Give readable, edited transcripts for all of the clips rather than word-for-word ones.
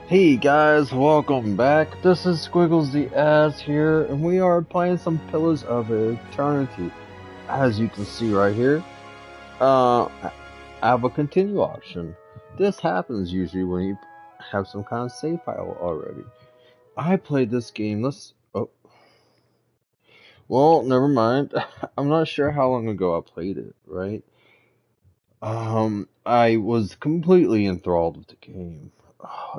Hey guys, welcome back. This is Squiggles the Ass here, and we are playing some Pillars of Eternity. As you can see right here, I have a continue option. This happens usually when you have some kind of save file already. I played this game. Well, never mind. I'm not sure how long ago I played it. Right? I was completely enthralled with the game.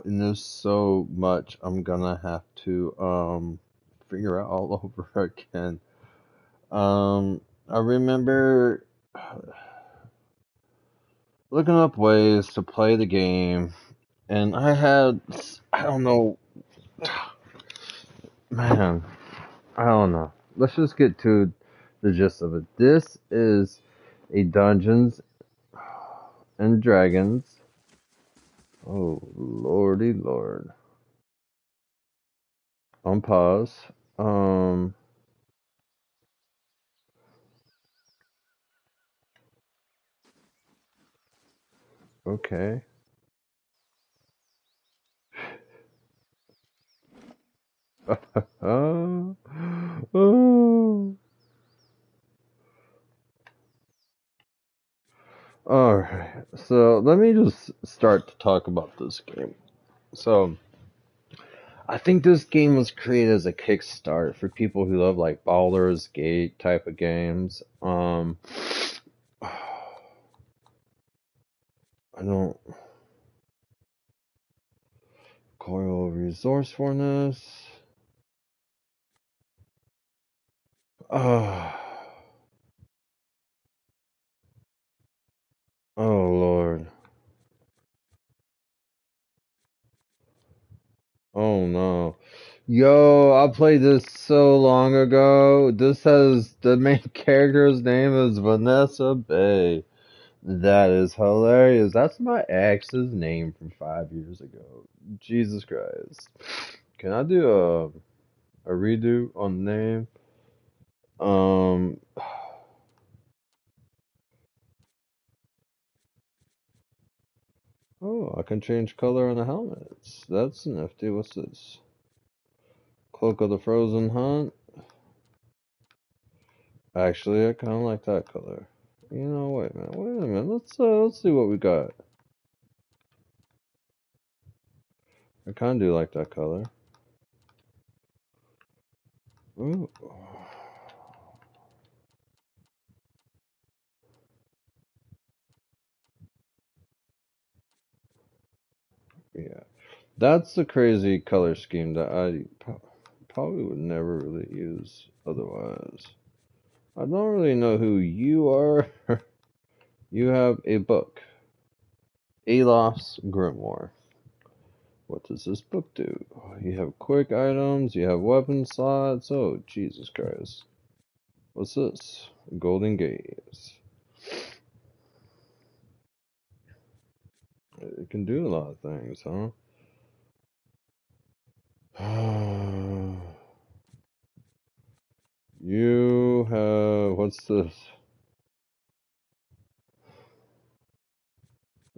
And there's so much I'm gonna have to figure out all over again. I remember looking up ways to play the game, and I don't know, man, I don't know. Let's just get to the gist of it. This is a Dungeons and Dragons. Oh, lordy lord. On pause. Um, okay. Oh. Alright, so let me just start to talk about this game. So, I think this game was created as a Kickstarter for people who love like Baldur's Gate type of games. I don't coil resourcefulness. Oh, oh Lord. Oh no. Yo, I played this so long ago. This has the main character's name is Vanessa Bay. That is hilarious. That's my ex's name from 5 years ago. Jesus Christ. Can I do a redo on the name? Um Oh, I can change color on the helmets. That's nifty. What's this? Cloak of the Frozen Hunt. Actually, I kinda like that color. You know, wait a minute. Let's see what we got. I kinda do like that color. Ooh. Yeah. That's the crazy color scheme that I probably would never really use otherwise. I don't really know who you are. You have a book. Alof's Grimoire. What does this book do? You have quick items, you have weapon slots. Oh, Jesus Christ. What's this? Golden Gaze. It can do a lot of things, huh? You have. What's this?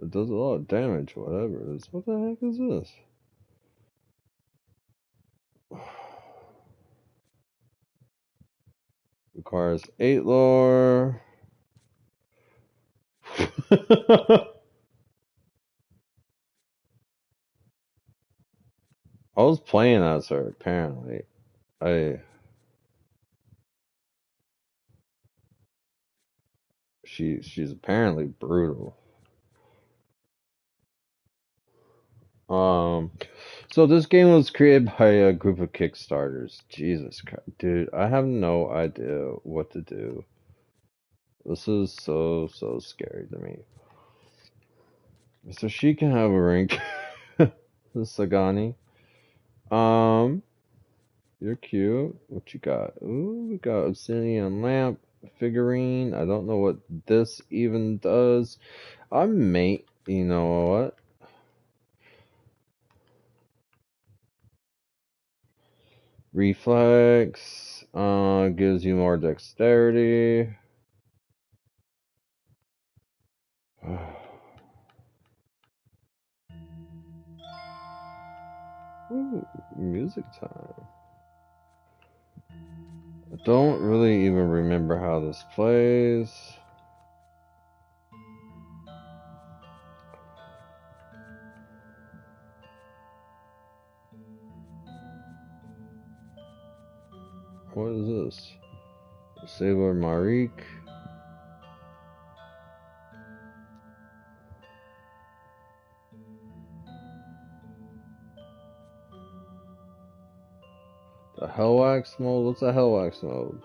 It does a lot of damage, whatever it is. What the heck is this? Requires 8 lore. I was playing as her, apparently. I she's apparently brutal. Um so this game was created by a group of Kickstarters. Jesus Christ, dude, I have no idea what to do. This is so scary to me. So she can have a rank. The Sagani. Um, you're cute. What you got? Ooh, we got Obsidian lamp figurine. I don't know what this even does. I may, you know what? Reflex. Gives you more dexterity. Ooh, music time. I don't really even remember how this plays. What is this? Sailor Marik. The Hellwax mode? What's a Hellwax mode?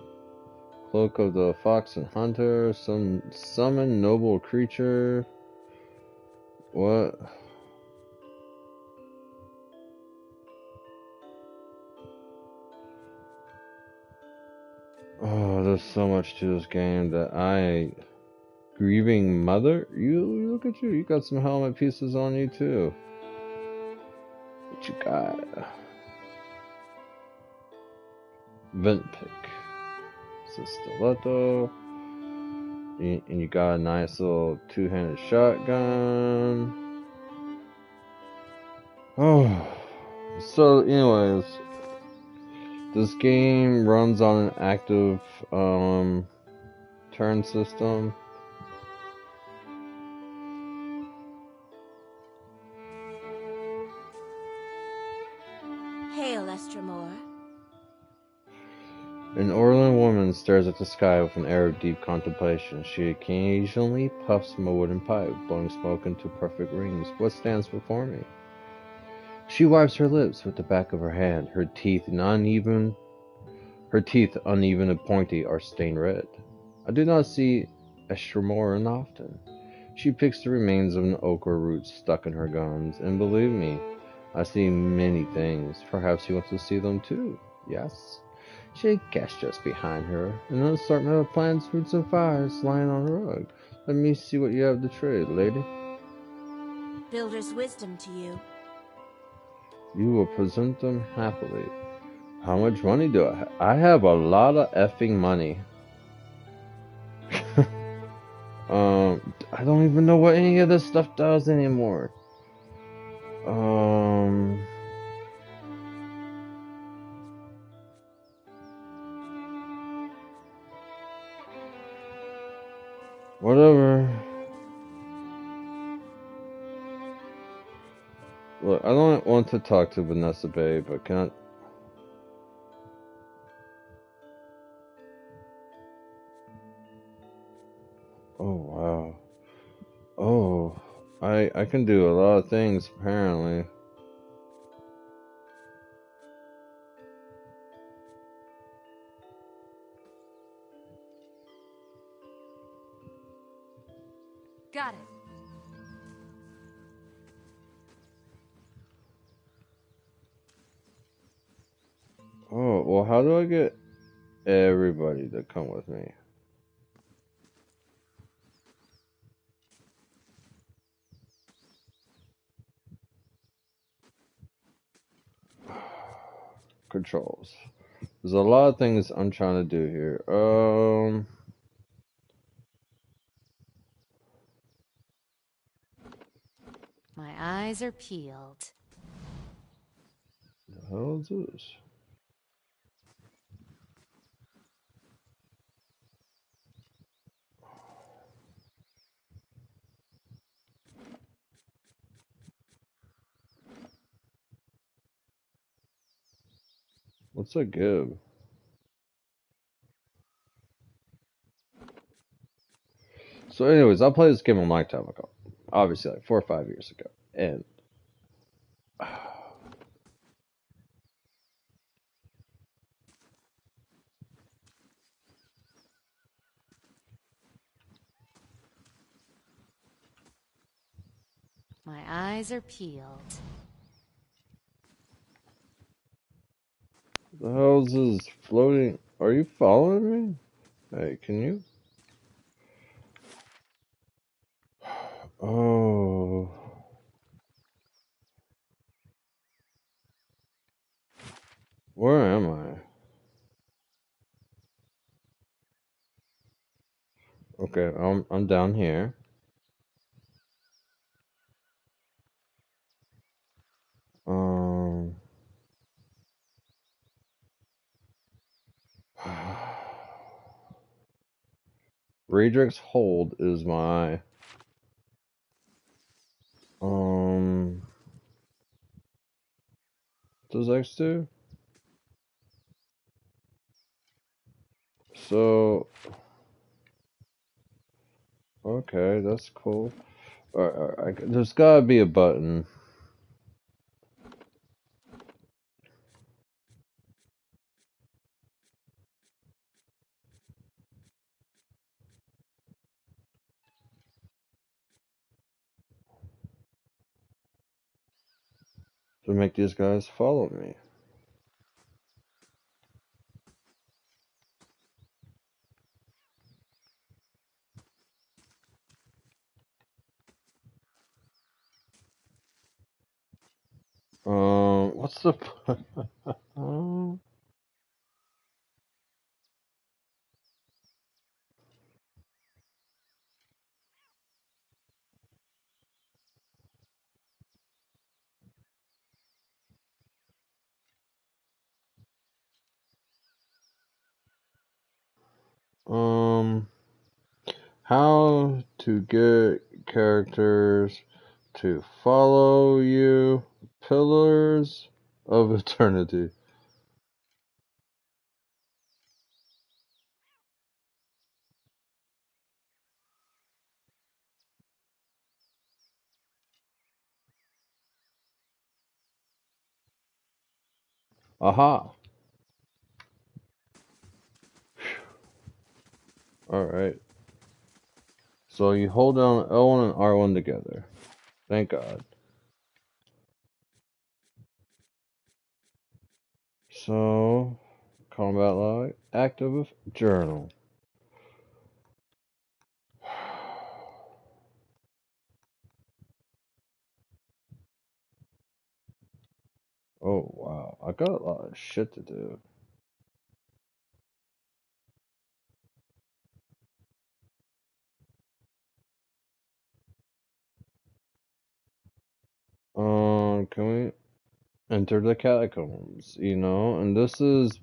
Cloak of the Fox and Hunter. Summon noble creature. What? Oh, there's so much to this game that I... Grieving Mother? You look at you. You got some helmet pieces on you too. What you got? Vent pick. Stiletto. And you got a nice little two-handed shotgun. Oh. So, anyways, this game runs on an active turn system. Hail, Estremor. An Orlan woman stares at the sky with an air of deep contemplation. She occasionally puffs from a wooden pipe, blowing smoke into perfect rings. What stands before me? She wipes her lips with the back of her hand. Her teeth, uneven and pointy, are stained red. I do not see Estremor often. She picks the remains of an okra root stuck in her gums, and believe me, I see many things. Perhaps you want to see them too. Yes? She casts just behind her, an assortment of plants, fruits, and fires lying on a rug. Let me see what you have to trade, lady. Builder's wisdom to you. You will present them happily. How much money do I have? I have a lot of effing money. I don't even know what any of this stuff does anymore. Whatever. Look, I don't want to talk to Vanessa Bay, but can I... Oh, wow. Oh, I can do a lot of things, apparently. Got it. Oh, well, how do I get everybody to come with me? Controls. There's a lot of things I'm trying to do here. My eyes are peeled. The hell is this? What's a give? So, anyways, I played this game a long time ago. Obviously, like 4 or 5 years ago. And My eyes are peeled. the hell is this floating? Are you following me? Hey, can you? Oh. Where am I? Okay, I'm down here. Um Radrix Hold is my what does X do? So okay, that's cool. There's gotta be a button. To make these guys follow me. What's the how to get characters to follow you? Pillars of Eternity. Aha. Alright. So you hold down L1 and R1 together. Thank God. So, combat log, active journal. Oh wow, I got a lot of shit to do. Can we enter the catacombs? You know, and this is.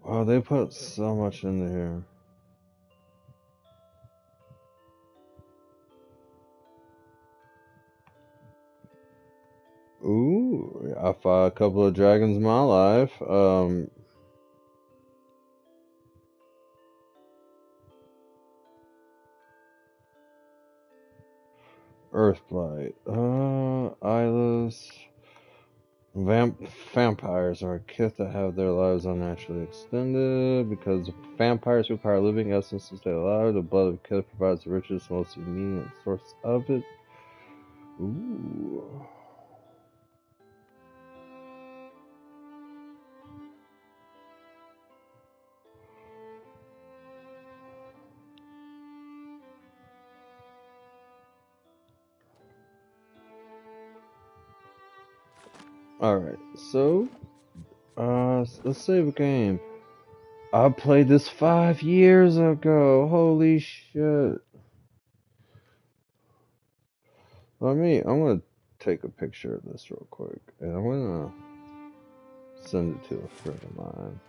Wow, they put so much into here. Ooh, I fought a couple of dragons in my life. Earthblight. Eyeless. Vampires are a kith that have their lives unnaturally extended because vampires require living essence to stay alive. The blood of kith provides the richest, most immediate source of it. Ooh. Alright, so let's save a game. I played this 5 years ago. Holy shit. I'm gonna take a picture of this real quick, and I'm gonna send it to a friend of mine.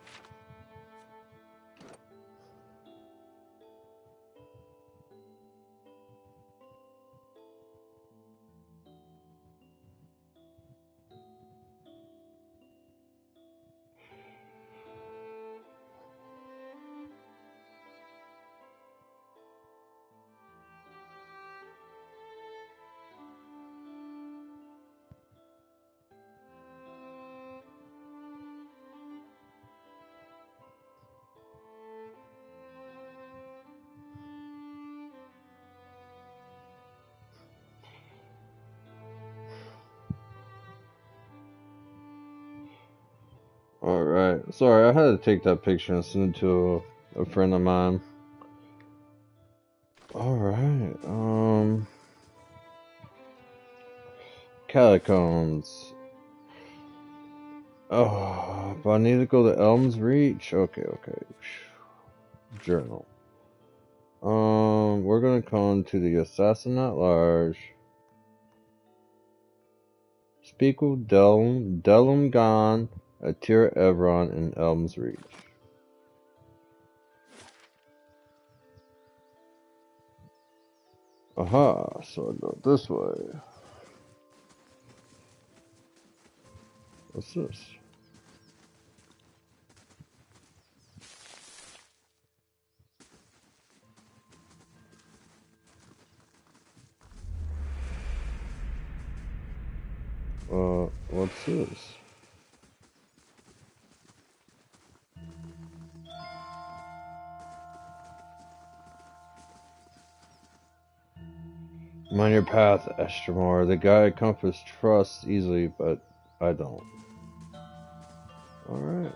Alright. Sorry, I had to take that picture and send it to a friend of mine. Alright, Catacombs. Oh, but I need to go to Elm's Reach? Okay. Journal. We're gonna come to the assassin at large. Speak with Delum Gan, Atira Evron, and Elm's Reach. Aha, so I go this way. What's this? What's this? Mind your path, Estremor. The guy Compass trusts easily, but I don't. Alright.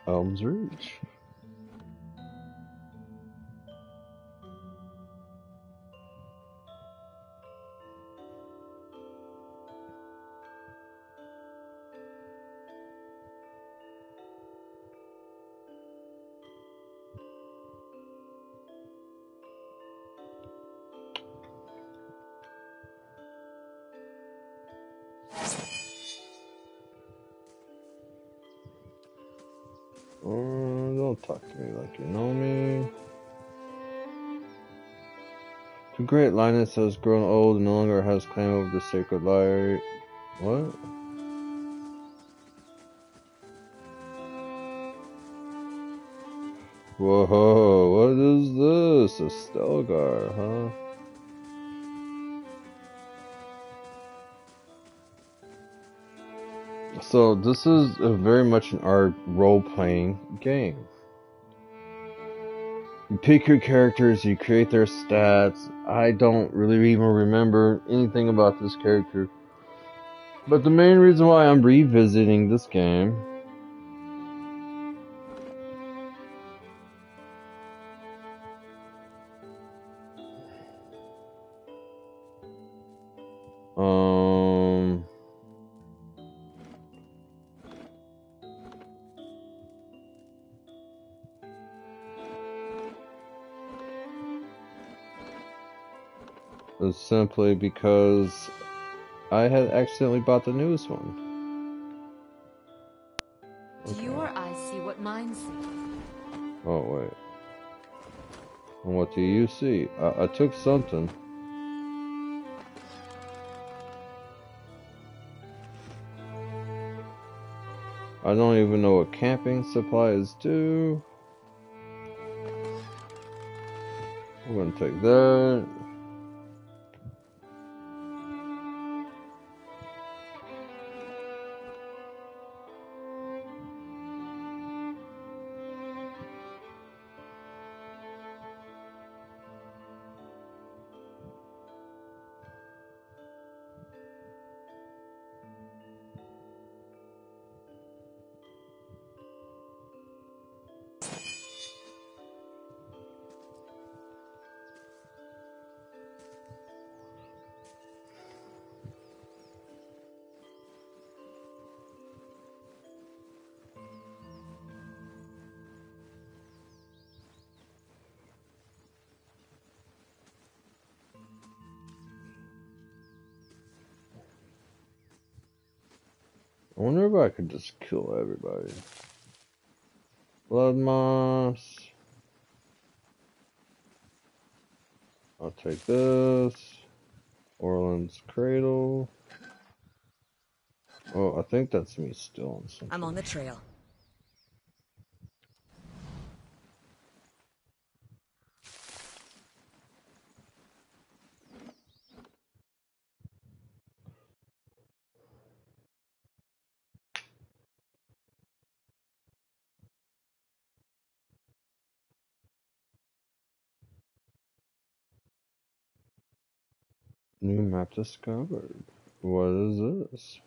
Elm's Reach. Don't talk to me like you know me. The great Linus has grown old and no longer has claim over the sacred light. What? Whoa, what is this? A Stelgar, huh? So this is very much an art role-playing game. You pick your characters, you create their stats. I don't really even remember anything about this character. But the main reason why I'm revisiting this game is simply because I had accidentally bought the newest one. Okay. Do your eyes see what mine see? Oh, wait. And what do you see? I took something. I don't even know what camping supplies do. We're gonna take that. I wonder if I could just kill everybody. Blood moss. I'll take this. Orland's Cradle. Oh, I think that's me stealing something. I'm on the trail. New map discovered. What is this?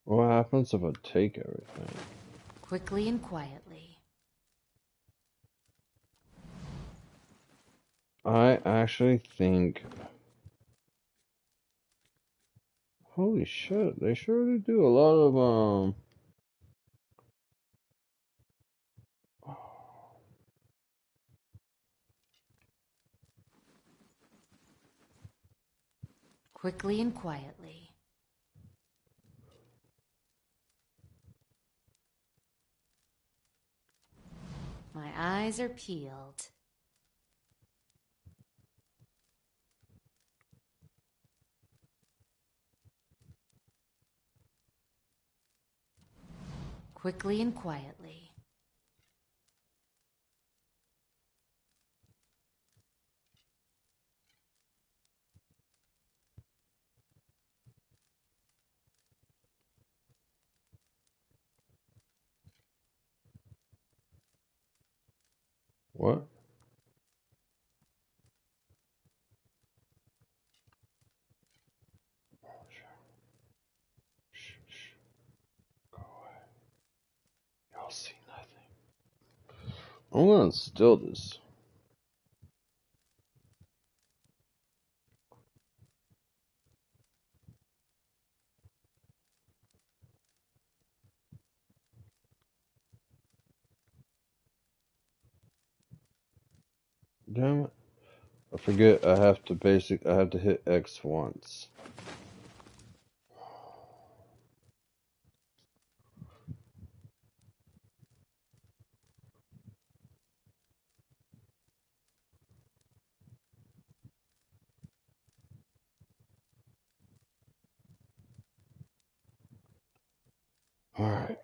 What happens if I take everything? Quickly and quietly. I actually think... Holy shit, they sure do a lot of, Quickly and quietly. My eyes are peeled. Quickly and quietly. what? Shh, shh, go away. Y'all see nothing. I'm gonna steal this. Damn it. I forget I have to hit X once. Alright.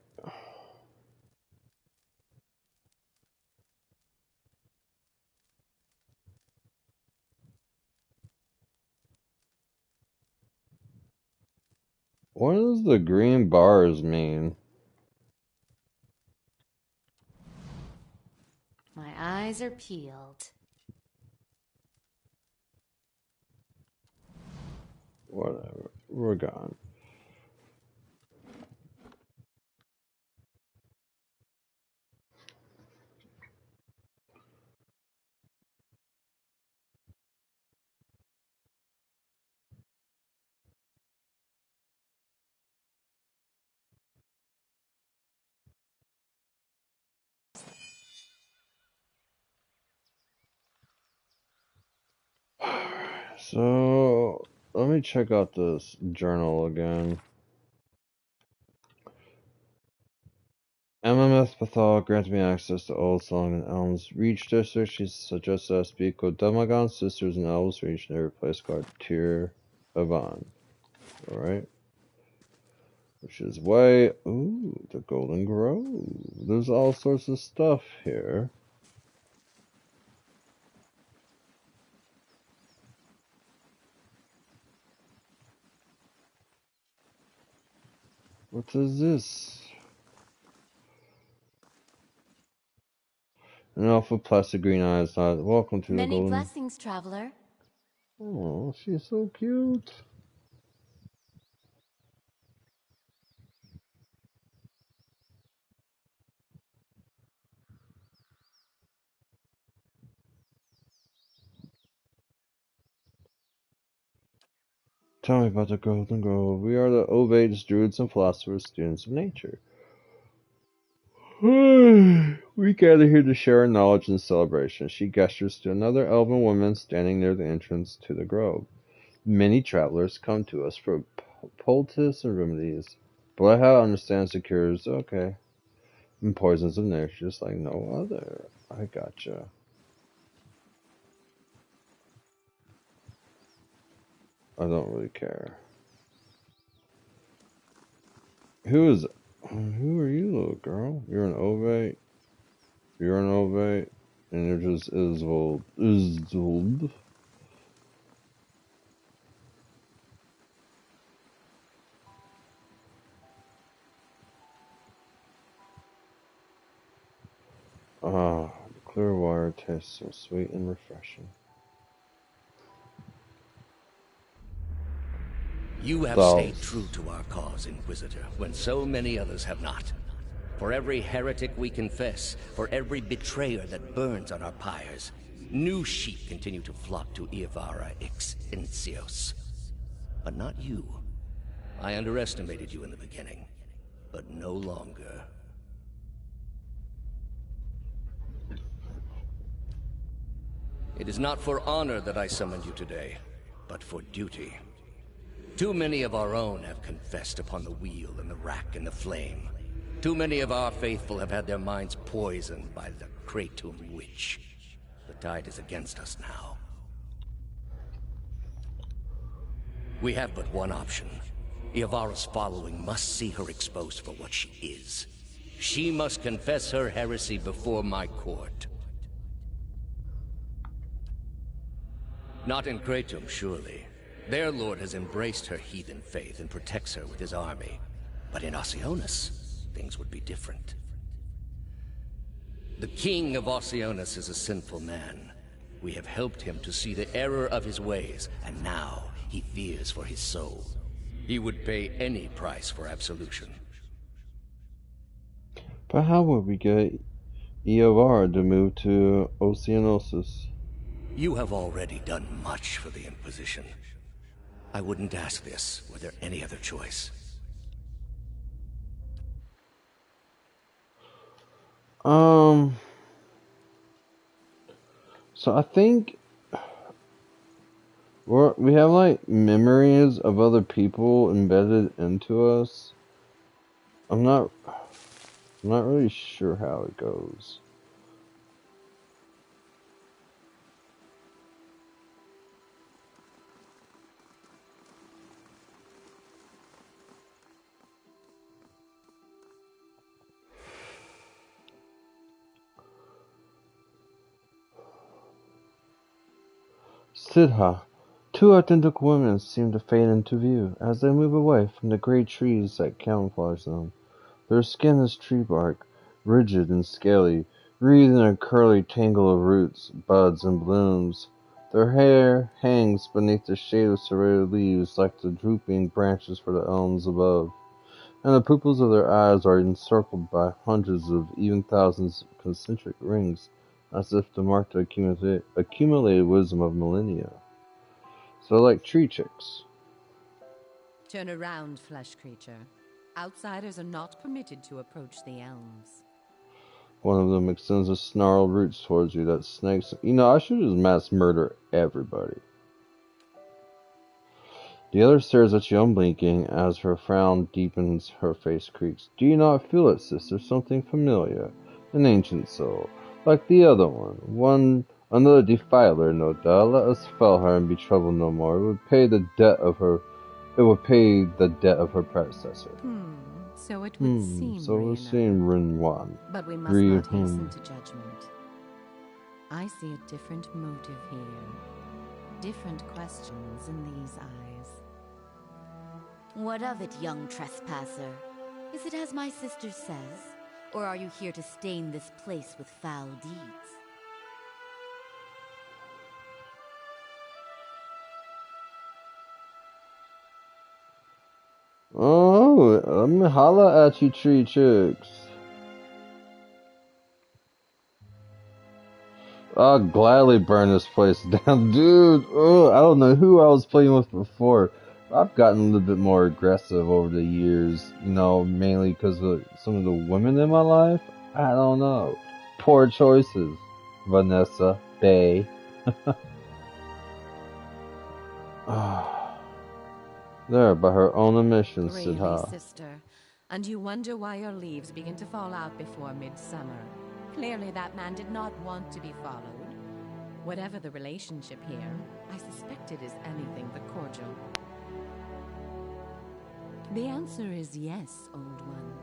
What does the green bars mean? My eyes are peeled. Whatever. We're gone. So, let me check out this journal again. MMS Pathol grants me access to Old Song and Elms Reach District. She suggests that I speak with Demagon Sisters in Elves Reach and every place called Tyr Avon. Alright. Which is way... Ooh, the Golden Grove. There's all sorts of stuff here. What is this? An elf with plastic green eyes. Welcome to the Many Golden... blessings, traveler. Oh, she's so cute. Tell me about the Golden Grove. We are the Ovates, druids, and philosophers, students of nature. We gather here to share our knowledge and celebration. She gestures to another elven woman standing near the entrance to the grove. Many travelers come to us for poultice and remedies. Bloodhound understands the cures, okay, and poisons of nature just like no other. I gotcha. I don't really care. Who are you, little girl? You're an Ovate. You're an Ovate. And you're just Isolde. tastes so sweet and refreshing. You have stayed true to our cause, Inquisitor, when so many others have not. For every heretic we confess, for every betrayer that burns on our pyres, new sheep continue to flock to Eora ex Incios. But not you. I underestimated you in the beginning, but no longer. It is not for honor that I summoned you today, but for duty. Too many of our own have confessed upon the wheel and the rack and the flame. Too many of our faithful have had their minds poisoned by the Kratom witch. The tide is against us now. We have but one option. Eovara's following must see her exposed for what she is. She must confess her heresy before my court. Not in Kratom, surely. Their lord has embraced her heathen faith and protects her with his army. But in Oceanus, things would be different. The king of Oceanus is a sinful man. We have helped him to see the error of his ways, and now he fears for his soul. He would pay any price for absolution. But how would we get Eora to move to Oceanosis? You have already done much for the Inquisition. I wouldn't ask this were there any other choice. So I think we have like memories of other people embedded into us. I'm not really sure how it goes. Sidha. Two identical women seem to fade into view as they move away from the great trees that camouflage them. Their skin is tree bark, rigid and scaly, wreathed in a curly tangle of roots, buds, and blooms. Their hair hangs beneath the shade of serrated leaves like the drooping branches for the elms above, and the pupils of their eyes are encircled by hundreds of, even thousands of concentric rings, as if to mark the accumulated wisdom of millennia. So like tree chicks. Turn around, flesh creature. Outsiders are not permitted to approach the elms. One of them extends a snarled roots towards you that snakes. I should just mass murder everybody. The other stares at you unblinking as her frown deepens, her face creaks. Do you not feel it, sister? Something familiar. An ancient soul. Like the other one. Another defiler, no doubt. Let us fell her and be troubled no more. It would pay the debt of her predecessor. So it would seem. So it would seem, Rinwan. But we must not hasten to judgment. I see a different motive here. Different questions in these eyes. What of it, young trespasser? Is it as my sister says? Or are you here to stain this place with foul deeds? Oh, let me holla at you, tree chicks. I'll gladly burn this place down. Dude, I don't know who I was playing with before. I've gotten a little bit more aggressive over the years, mainly because of some of the women in my life. I don't know. Poor choices. Vanessa, Bay. There, by her own admission, Really, Sidha. sister. And you wonder why your leaves begin to fall out before midsummer. Clearly that man did not want to be followed. Whatever the relationship here, I suspect it is anything but cordial. The answer is yes, old one.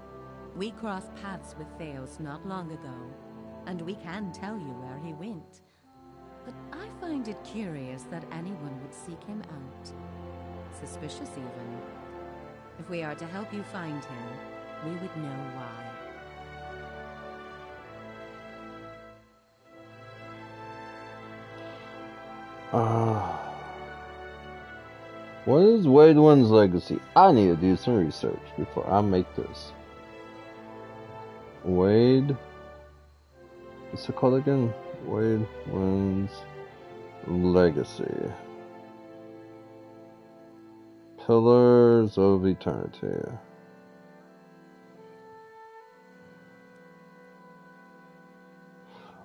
We crossed paths with Theos not long ago, and we can tell you where he went. But I find it curious that anyone would seek him out. Suspicious, even. If we are to help you find him, we would know why. What is Wade One's legacy? I need to do some research before I make this. Wade. What's it called again? Wade One's legacy. Pillars of Eternity.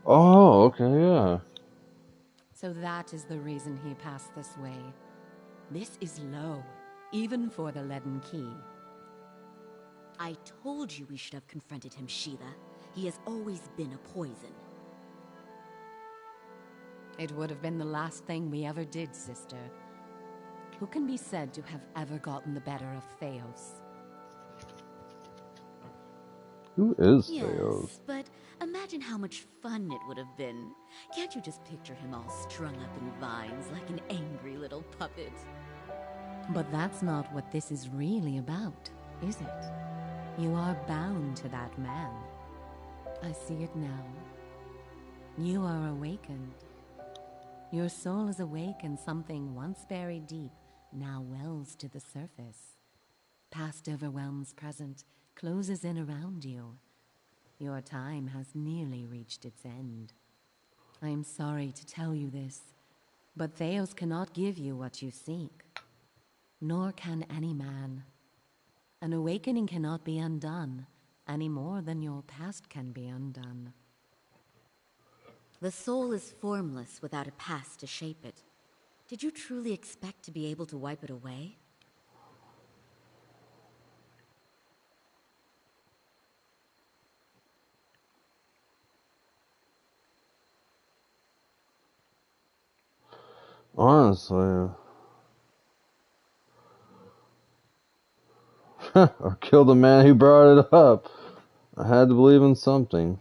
Oh, okay, yeah. So that is the reason he passed this way. This is low, even for the leaden key. I told you we should have confronted him, Sheila. He has always been a poison. It would have been the last thing we ever did, sister. Who can be said to have ever gotten the better of Theos? Who is Yes, Theos? but imagine how much fun it would have been. Can't you just picture him all strung up in vines like an angry little puppet? But that's not what this is really about, is it? You are bound to that man. I see it now. You are awakened. Your soul is awake, and something once buried deep now wells to the surface. Past overwhelms present, closes in around you. Your time has nearly reached its end. I am sorry to tell you this, but Theos cannot give you what you seek. Nor can any man. An awakening cannot be undone, any more than your past can be undone. The soul is formless without a past to shape it. Did you truly expect to be able to wipe it away? Honestly. Or kill the man who brought it up. I had to believe in something.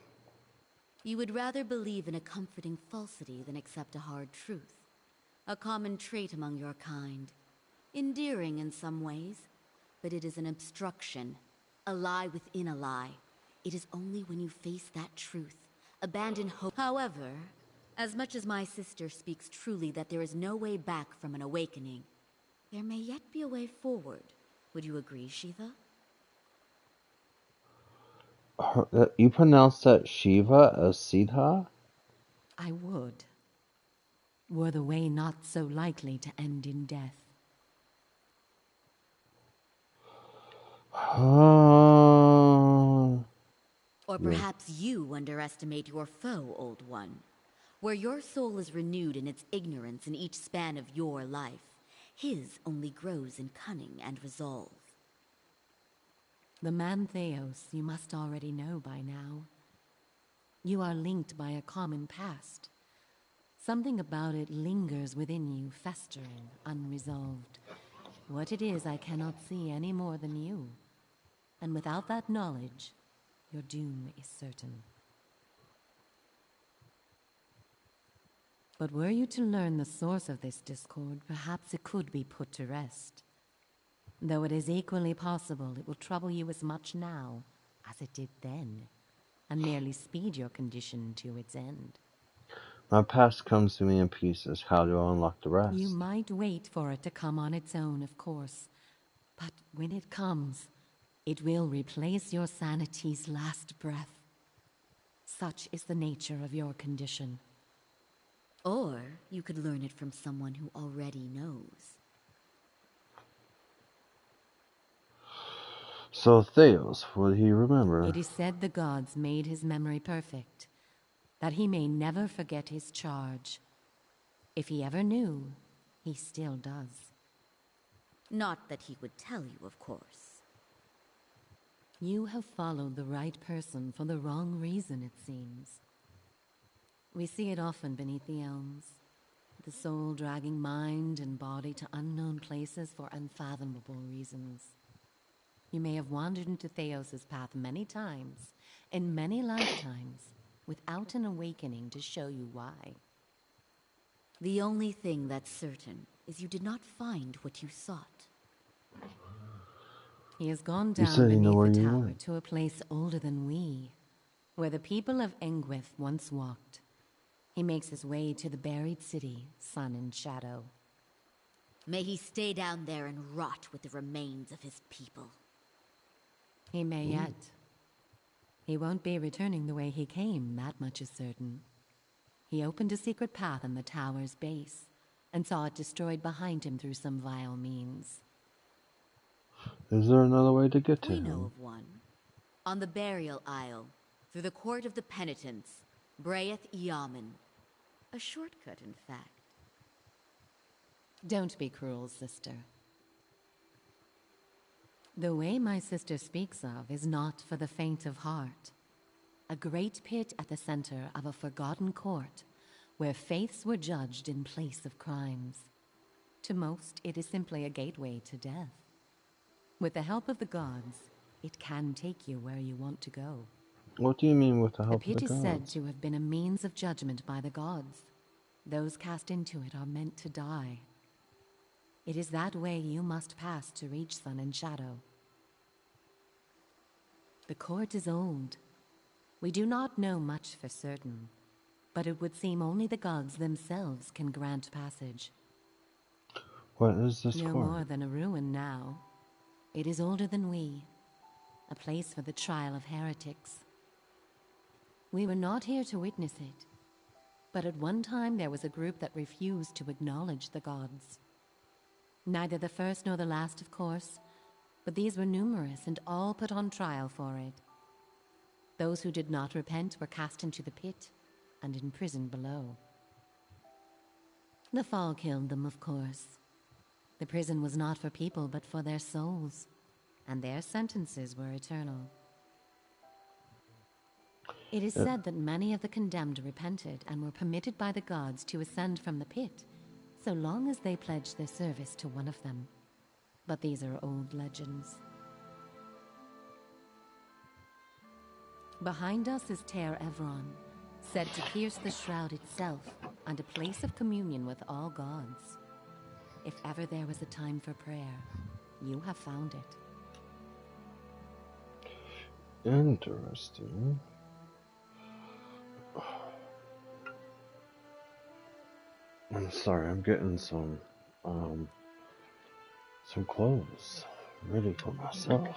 You would rather believe in a comforting falsity than accept a hard truth. A common trait among your kind. Endearing in some ways, but it is an obstruction. A lie within a lie. It is only when you face that truth, abandon hope. However, as much as my sister speaks truly that there is no way back from an awakening, there may yet be a way forward. Would you agree, Shiva? You pronounce that Shiva as Siddha? I would. Were the way not so likely to end in death. Or perhaps you underestimate your foe, Old One. Where your soul is renewed in its ignorance in each span of your life, his only grows in cunning and resolve. The man Theos you must already know by now. You are linked by a common past. Something about it lingers within you, festering, unresolved. What it is I cannot see any more than you. And without that knowledge, your doom is certain. But were you to learn the source of this discord, perhaps it could be put to rest. Though it is equally possible it will trouble you as much now as it did then, and merely speed your condition to its end. My past comes to me in pieces. How do I unlock the rest? You might wait for it to come on its own, of course. But when it comes, it will replace your sanity's last breath. Such is the nature of your condition. Or you could learn it from someone who already knows. So Theos, would he remember? It is said the gods made his memory perfect, that he may never forget his charge. If he ever knew, he still does. Not that he would tell you, of course. You have followed the right person for the wrong reason, it seems. We see it often beneath the elms, the soul dragging mind and body to unknown places for unfathomable reasons. You may have wandered into Theos's path many times, in many lifetimes, without an awakening to show you why. The only thing that's certain is you did not find what you sought. He has gone You down said you know beneath where the you tower went. to a place older than we, where the people of Engwith once walked. He makes his way to the buried city, Sun and Shadow. May he stay down there and rot with the remains of his people. He may yet. He won't be returning the way he came, that much is certain. He opened a secret path in the tower's base, and saw it destroyed behind him through some vile means. Is there another way to get to We him? know of one. On the burial isle, through the court of the penitents, Brayeth Yaman. A shortcut, in fact. Don't be cruel, sister. The way my sister speaks of is not for the faint of heart. A great pit at the center of a forgotten court, where faiths were judged in place of crimes. To most, it is simply a gateway to death. With the help of the gods, it can take you where you want to go. What do you mean with the The help of pit the is gods? said to have been a means of judgment by the gods. Those cast into it are meant to die. It is that way you must pass to reach Sun and Shadow. The court is old. We do not know much for certain, but it would seem only the gods themselves can grant passage. What is this No court? more than a ruin now. It is older than we, a place for the trial of heretics. We were not here to witness it, but at one time there was a group that refused to acknowledge the gods. Neither the first nor the last, of course, but these were numerous and all put on trial for it. Those who did not repent were cast into the pit and imprisoned below. The fall killed them, of course. The prison was not for people but for their souls, and their sentences were eternal. It is said that many of the condemned repented and were permitted by the gods to ascend from the pit, so long as they pledged their service to one of them. But these are old legends. Behind us is Ter Evron, said to pierce the shroud itself, and a place of communion with all gods. If ever there was a time for prayer, you have found it. Interesting. I'm sorry, I'm getting some clothes ready for myself.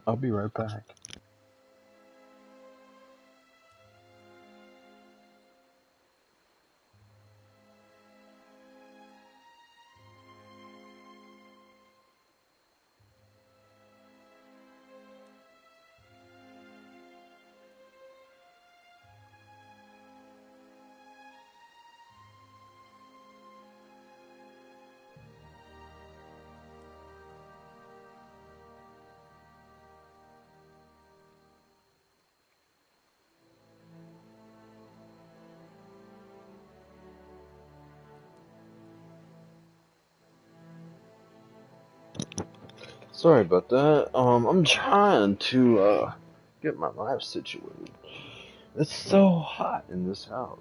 I'll be right back. Sorry about that. I'm trying to get my life situated. It's so hot in this house.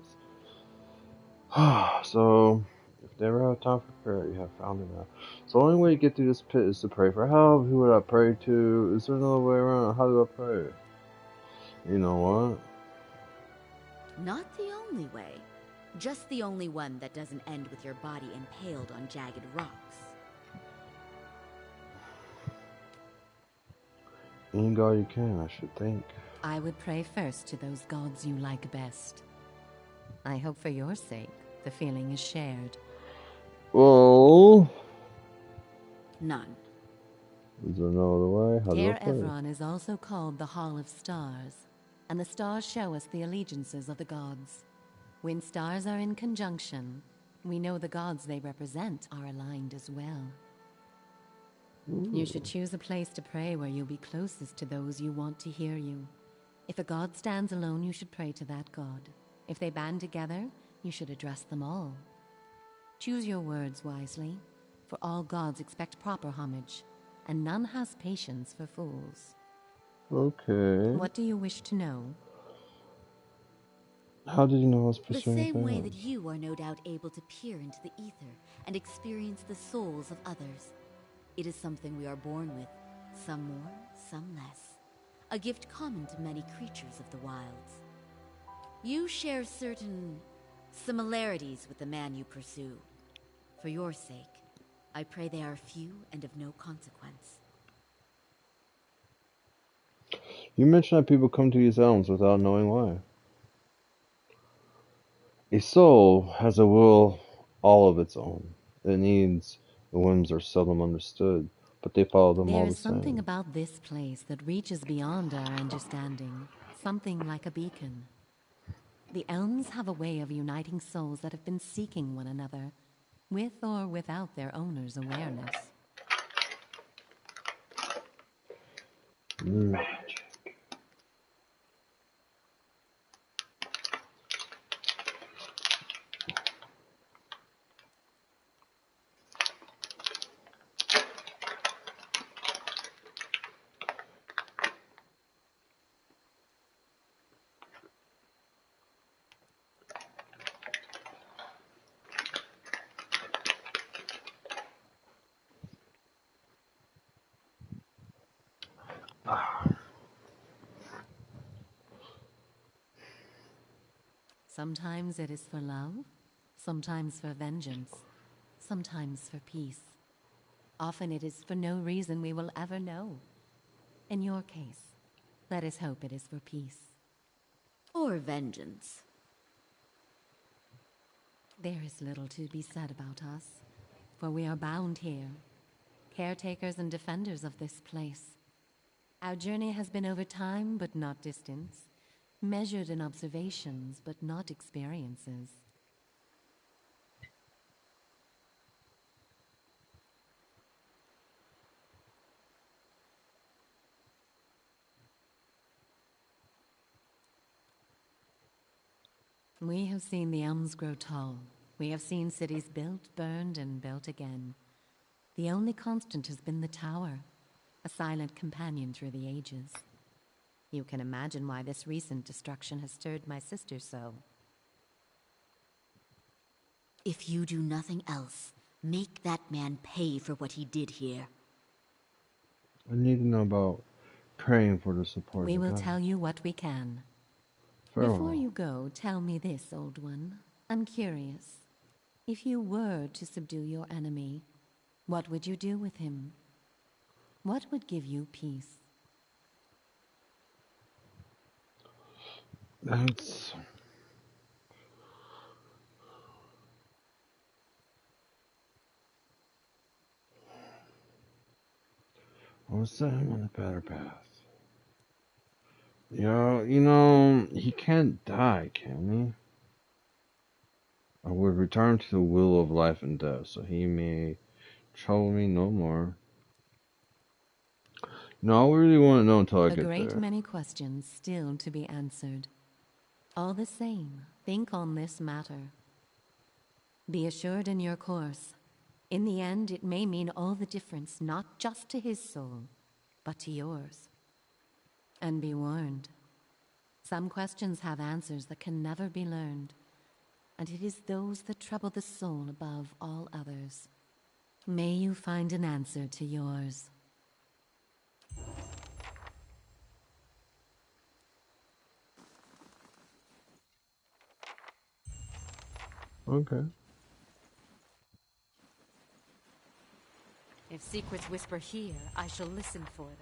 So, if they ever have time for prayer, you have found it now. So the only way to get through this pit is to pray for help. Who would I pray to? Is there another way around? How do I pray? You know what? Not the only way. Just the only one that doesn't end with your body impaled on jagged rocks. Any god you can, I should think. I would pray first to those gods you like best. I hope for your sake, the feeling is shared. Well, None. is there no other way? How do I Ter pray? Evron is also called the Hall of Stars, and the stars show us the allegiances of the gods. When stars are in conjunction, we know the gods they represent are aligned as well. You should choose a place to pray where you'll be closest to those you want to hear you. If a god stands alone, you should pray to that god. If they band together, you should address them all. Choose your words wisely, for all gods expect proper homage, and none has patience for fools. Okay. What do you wish to know? How did you know I was The pursuing same way things? that you are no doubt able to peer into the ether and experience the souls of others. It is something we are born with, some more, some less. a gift common to many creatures of the wilds. You share certain similarities with the man you pursue. For your sake, I pray they are few and of no consequence. You mentioned that people come to these elms without knowing why. A soul has a will all of its own. It needs and whims are seldom understood, but they follow them all There the is something same. about this place that reaches beyond our understanding, something like a beacon. The elms have a way of uniting souls that have been seeking one another, with or without their owner's awareness. Magic. Sometimes it is for love, sometimes for vengeance, sometimes for peace. Often it is for no reason we will ever know. In your case, let us hope it is for peace. Or vengeance. There is little to be said about us, for we are bound here, caretakers and defenders of this place. Our journey has been over time, but not distance, measured in observations, but not experiences. We have seen the elms grow tall. We have seen cities built, burned, and built again. The only constant has been the tower, a silent companion through the ages. You can imagine why this recent destruction has stirred my sister so. If you do nothing else, make that man pay for what he did here. I need to know about praying for the support We of will God. tell you what we can. Farewell. Before you go, tell me this, old one. I'm curious. If you were to subdue your enemy, what would you do with him? What would give you peace? That's... I would set him on a better path. He can't die, can he? I would return to the wheel of life and death, so he may trouble me no more. No, I really want to know until I A get great there. many questions still to be answered. All the same, think on this matter. Be assured in your course. In the end, it may mean all the difference, not just to his soul, but to yours. And be warned. Some questions have answers that can never be learned, and it is those that trouble the soul above all others. May you find an answer to yours. Okay. If secrets whisper here, I shall listen for them.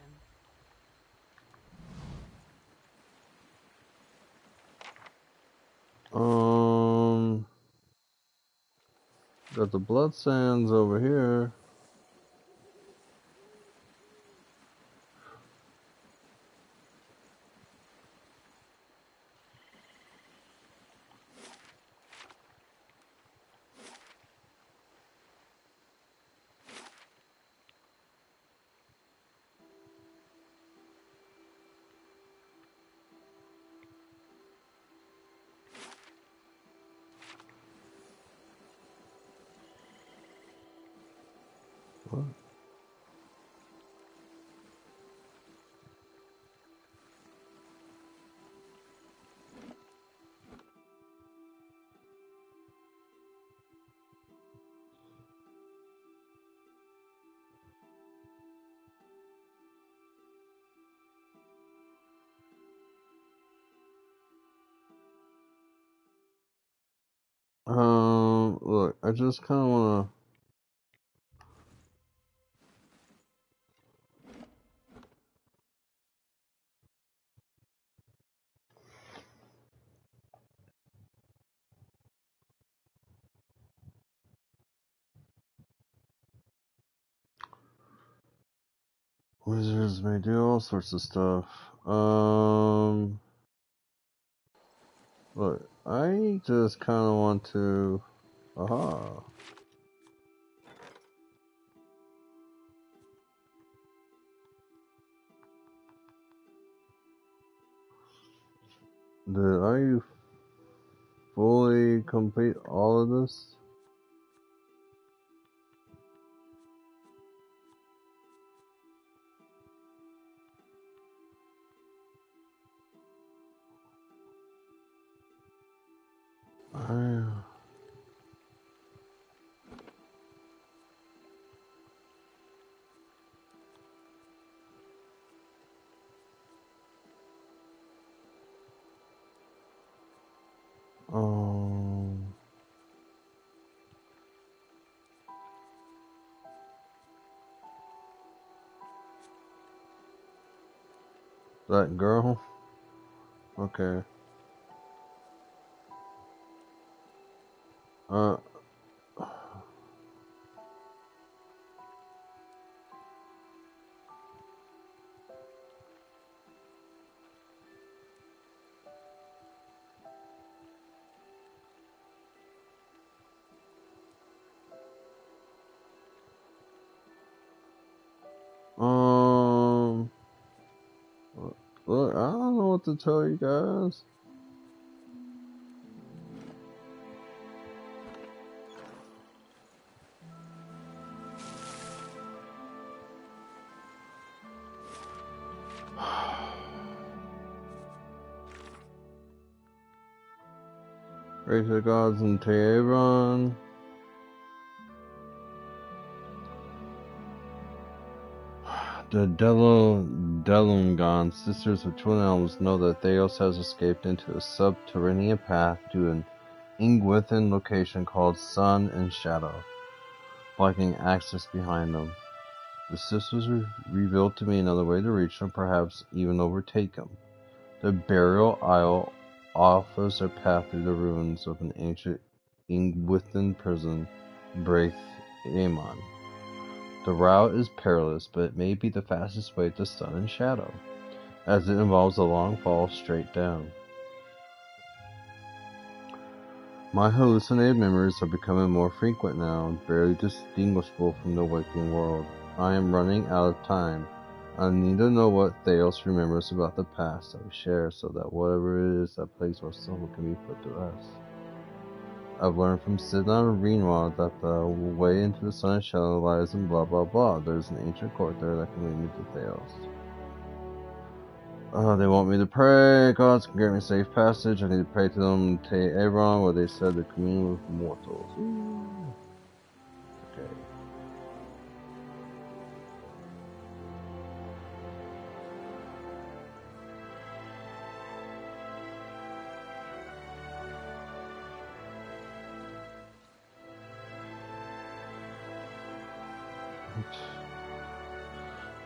Got the blood sands over here. What? Look, I just kind of wanna. Wizards may do all sorts of stuff. Look, I just kind of want to. Aha. Did I fully complete all of this? I. Um. That girl? Okay. Uh. Um. Look, I don't know what to tell you guys. Praise the gods in Tehran. The Delungon sisters of Twin Elves know that Theos has escaped into a subterranean path to an Ingwithan location called Sun and Shadow, blocking access behind them. The sisters revealed to me another way to reach them, perhaps even overtake them. The Burial Isle offers a path through the ruins of an ancient Ingwithan prison, Braith Aemon. The route is perilous, but it may be the fastest way to Sun and Shadow, as it involves a long fall straight down. My hallucinated memories are becoming more frequent now, barely distinguishable from the waking world. I am running out of time. I need to know what Theos remembers about the past that we share, so that whatever it is that plagues our soul can be put to rest. I've learned from Sidon and Renoir that the way into the Sun and Shadow lies in blah blah blah. There's an ancient court there that can lead me to Theos. They want me to pray. Gods can grant me safe passage. I need to pray to them Tehran, where they said to commune with mortals. Ooh. Okay.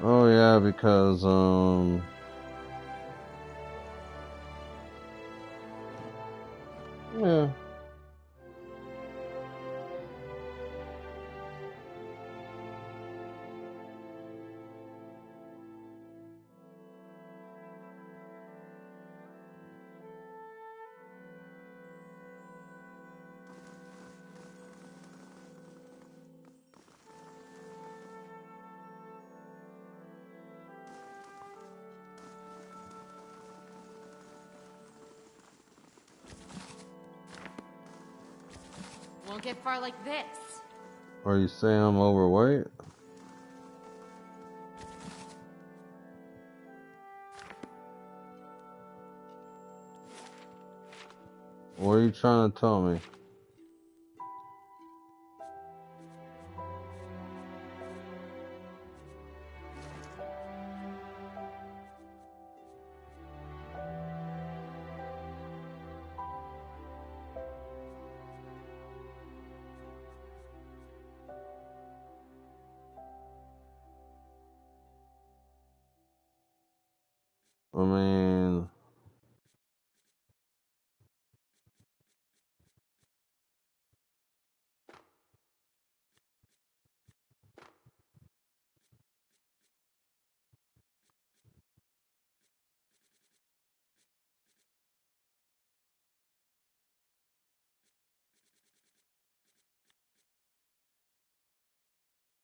Oh yeah, because yeah. Won't get far like this. Are you saying I'm overweight? What are you trying to tell me? I mean,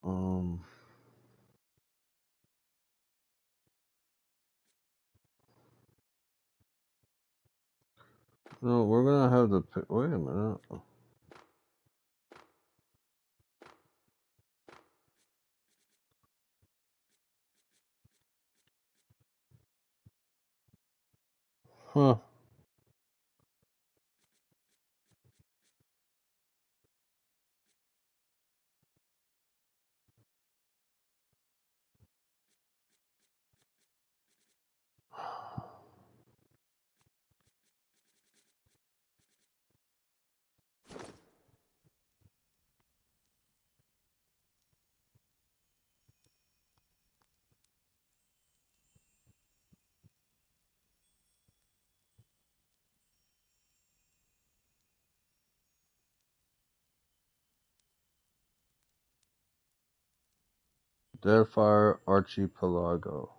um, no, we're gonna have to pick. Wait a minute. Huh. Deadfire Archipelago.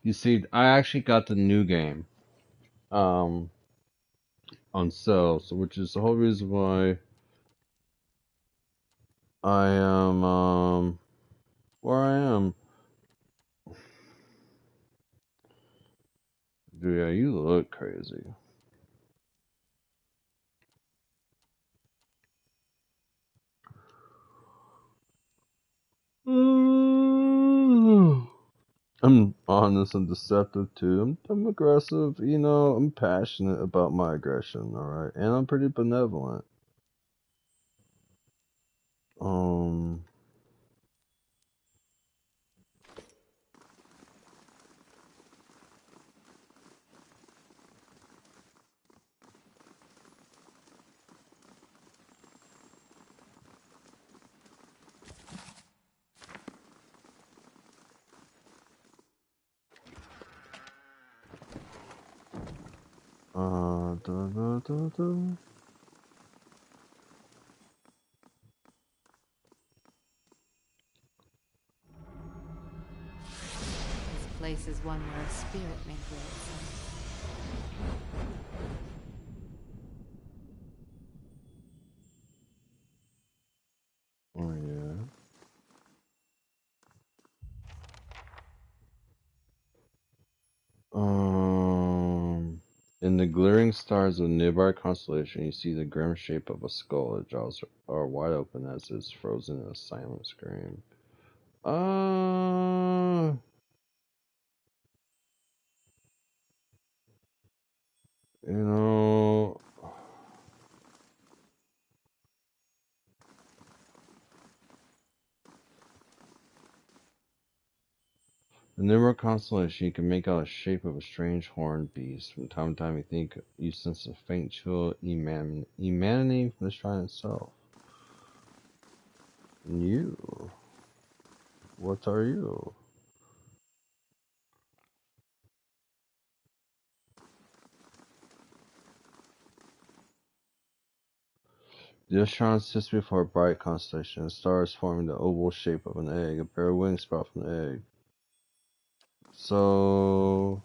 You see, I actually got the new game, on sale, so which is the whole reason why I am, where I am. Dude, yeah, you look crazy. I'm honest and deceptive too. I'm aggressive, you know, I'm passionate about my aggression, alright? And I'm pretty benevolent. Um, da, da, da, da. This place is one where a spirit may dwell. Oh, yeah. In the glaring stars of a nearby constellation, you see the grim shape of a skull. Its jaws are wide open as it's frozen in a silent scream. You know, in the nearby constellation, you can make out a shape of a strange horned beast. From time to time, you think you sense a faint chill emanating from the shrine itself. And you, what are you? The shrine sits before a bright constellation, stars forming the oval shape of an egg. A pair of wings sprout from the egg. So,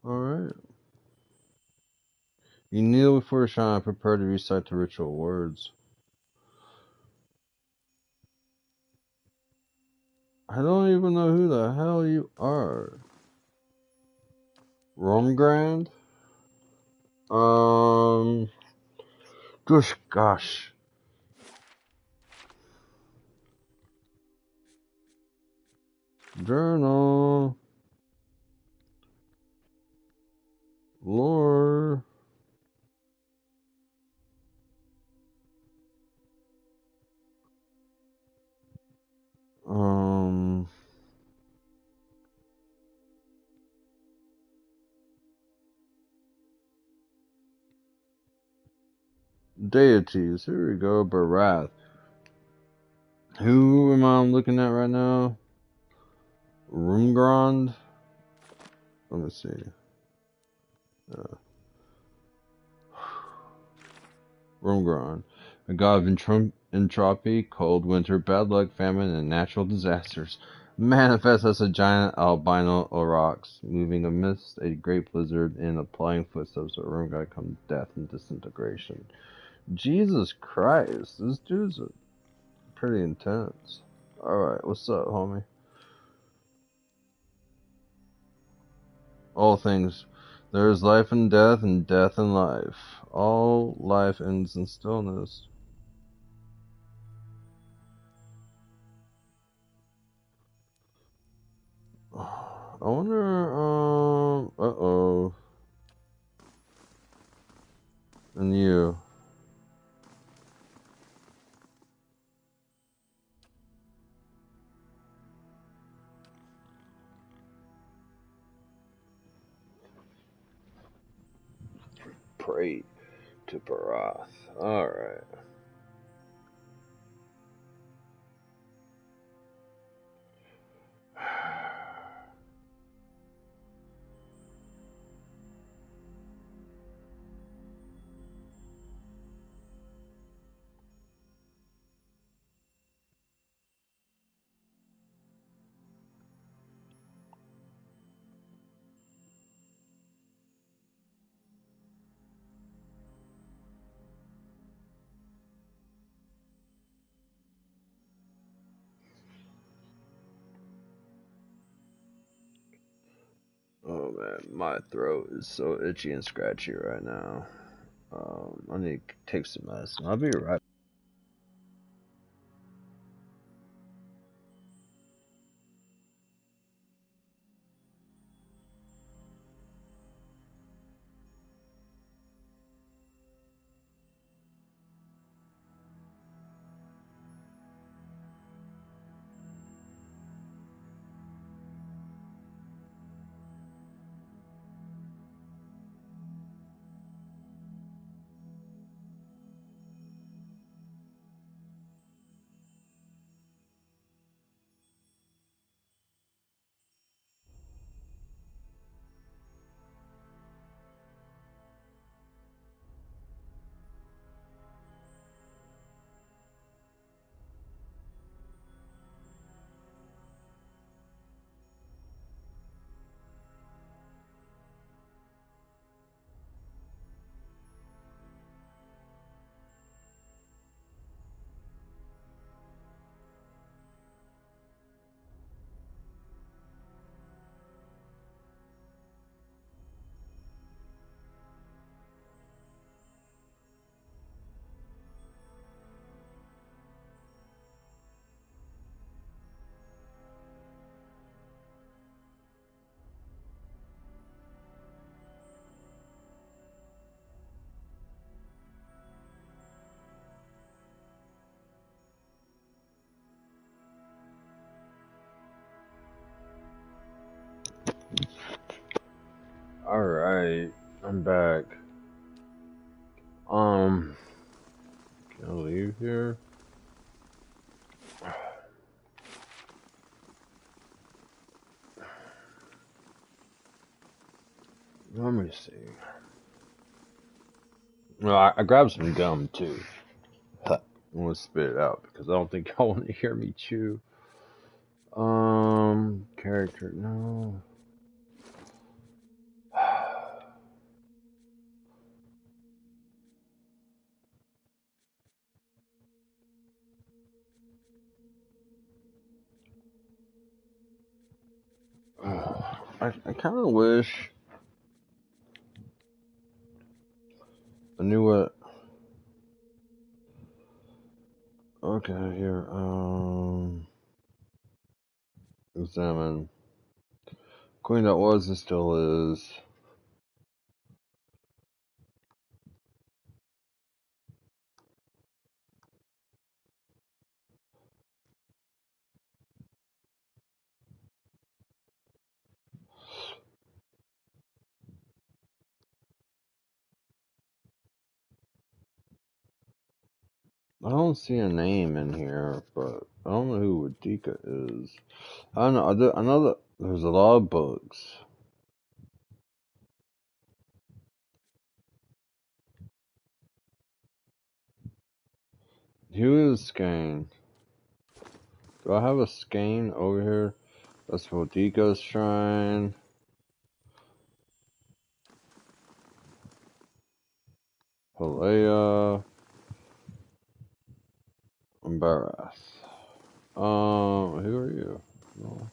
alright. You kneel before the shrine and prepare to recite the ritual words. I don't even know who the hell you are. Romgrand? Just gosh. Journal. Lore. Deities. Here we go. Barath. Who am I looking at right now? Rumgrond? Let me see. Rumgrond. A god of entropy, cold winter, bad luck, famine, and natural disasters. Manifests as a giant albino aurochs, moving amidst a great blizzard and applying footsteps of Rumgrond comes death and disintegration. Jesus Christ, this dude's pretty intense. Alright, what's up, homie? All things. There is life and death and life. All life ends in stillness. I wonder, uh-oh. And you. Pray to Barath. Alright. Oh man, my throat is so itchy and scratchy right now. I need to take some medicine. I'll be right. Alright, I'm back. Can I leave here? Let me see. No, I grabbed some gum too. I'm gonna spit it out because I don't think y'all want to hear me chew. Character, no. I kind of wish I knew what. Okay, here. Examine. Queen that was and still is. I don't see a name in here, but I don't know who Wadika is. I don't know. I know that there's a lot of books. Who is Skane? Do I have a Skane over here? That's Wadika's shrine. Halea. And Barath. Who are you? No.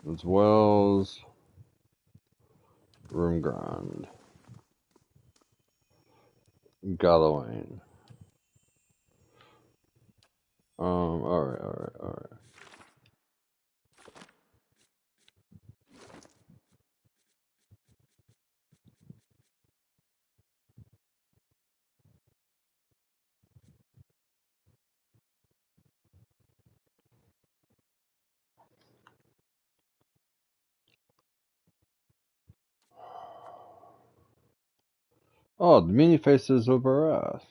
It's Wells. Roomgrand. Gallowayne. Alright. Oh, the many faces of Barath.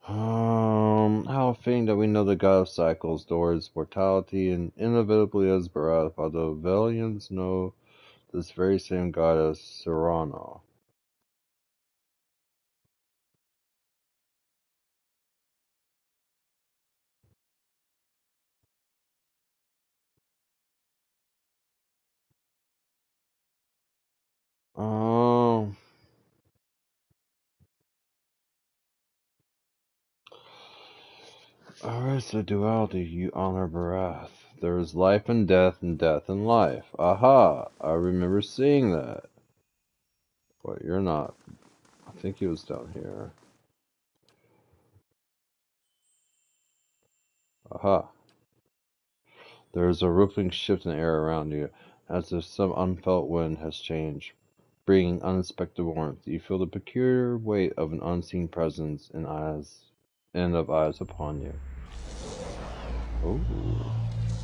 How fitting that we know the god of cycles, doors, mortality, and inevitably as Barath, while the Velians know this very same god as Serrano. Alright, so duality, you honor Barath. There is life and death and life. Aha! I remember seeing that. But you're not. I think he was down here. Aha. There is a rippling shift in the air around you, as if some unfelt wind has changed, bringing unexpected warmth. You feel the peculiar weight of an unseen presence and of eyes upon you. Oh.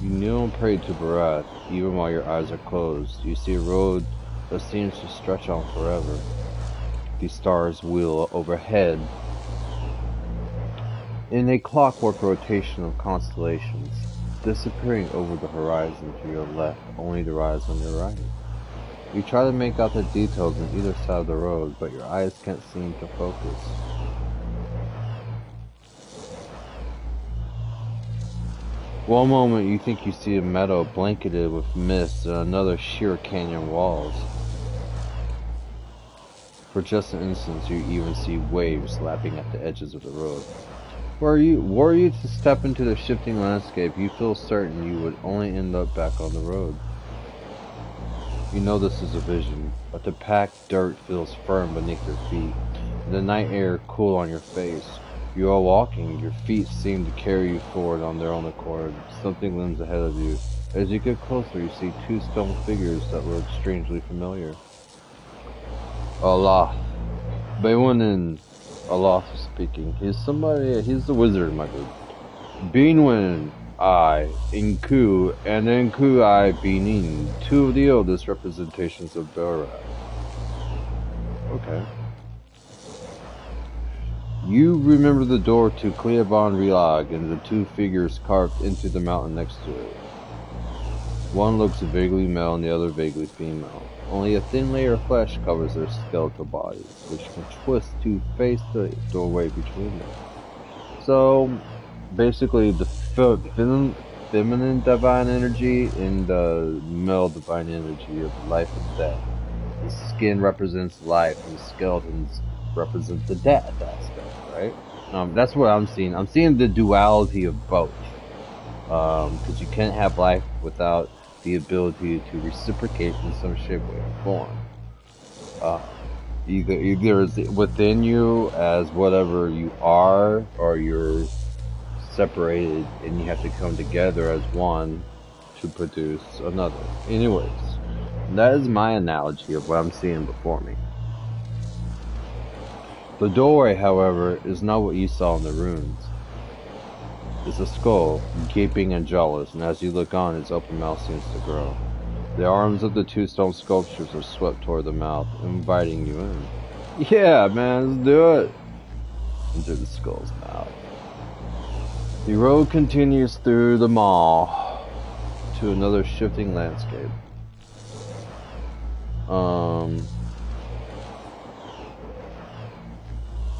You kneel and pray to Barath, even while your eyes are closed. You see a road that seems to stretch on forever. The stars wheel overhead in a clockwork rotation of constellations, disappearing over the horizon to your left, only to rise on your right. You try to make out the details on either side of the road, but your eyes can't seem to focus. One moment you think you see a meadow blanketed with mist and another sheer canyon walls. For just an instant you even see waves lapping at the edges of the road. Were you to step into the shifting landscape, you feel certain you would only end up back on the road. You know this is a vision, but the packed dirt feels firm beneath your feet, and the night air cool on your face. You are walking, your feet seem to carry you forward on their own accord. Something looms ahead of you. As you get closer, you see two stone figures that look strangely familiar. Allah. Bewanin. Allah speaking. He's the wizard, my dude. Beanwin, I, Inku, and Inku I Benin, two of the oldest representations of Bera. Okay. You remember the door to Cleobon Relag and the two figures carved into the mountain next to it. One looks vaguely male and the other vaguely female. Only a thin layer of flesh covers their skeletal bodies, which can twist to face the doorway between them. So, basically, the feminine divine energy and the male divine energy of life and death. The skin represents life, and the skeletons represent the death aspect, right? That's what I'm seeing. I'm seeing the duality of both. Because you can't have life without the ability to reciprocate in some shape, way, or form. Either it's within you as whatever you are, or you're separated and you have to come together as one to produce another. Anyways, that is my analogy of what I'm seeing before me. The doorway, however, is not what you saw in the runes. It's a skull, gaping and jawless, and as you look on, its open mouth seems to grow. The arms of the two stone sculptures are swept toward the mouth, inviting you in. Yeah, man, let's do it! Into the skull's mouth. The road continues through the mall to another shifting landscape.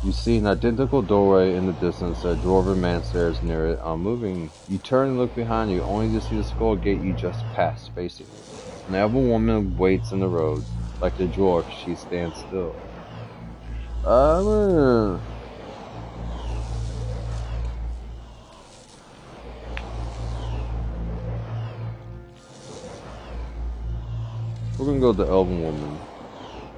You see an identical doorway in the distance. A dwarven man stares near it, unmoving. You turn and look behind you, only to see the skull gate you just passed facing you. An elven woman waits in the road. Like the dwarf, she stands still. We're gonna go with the elven woman.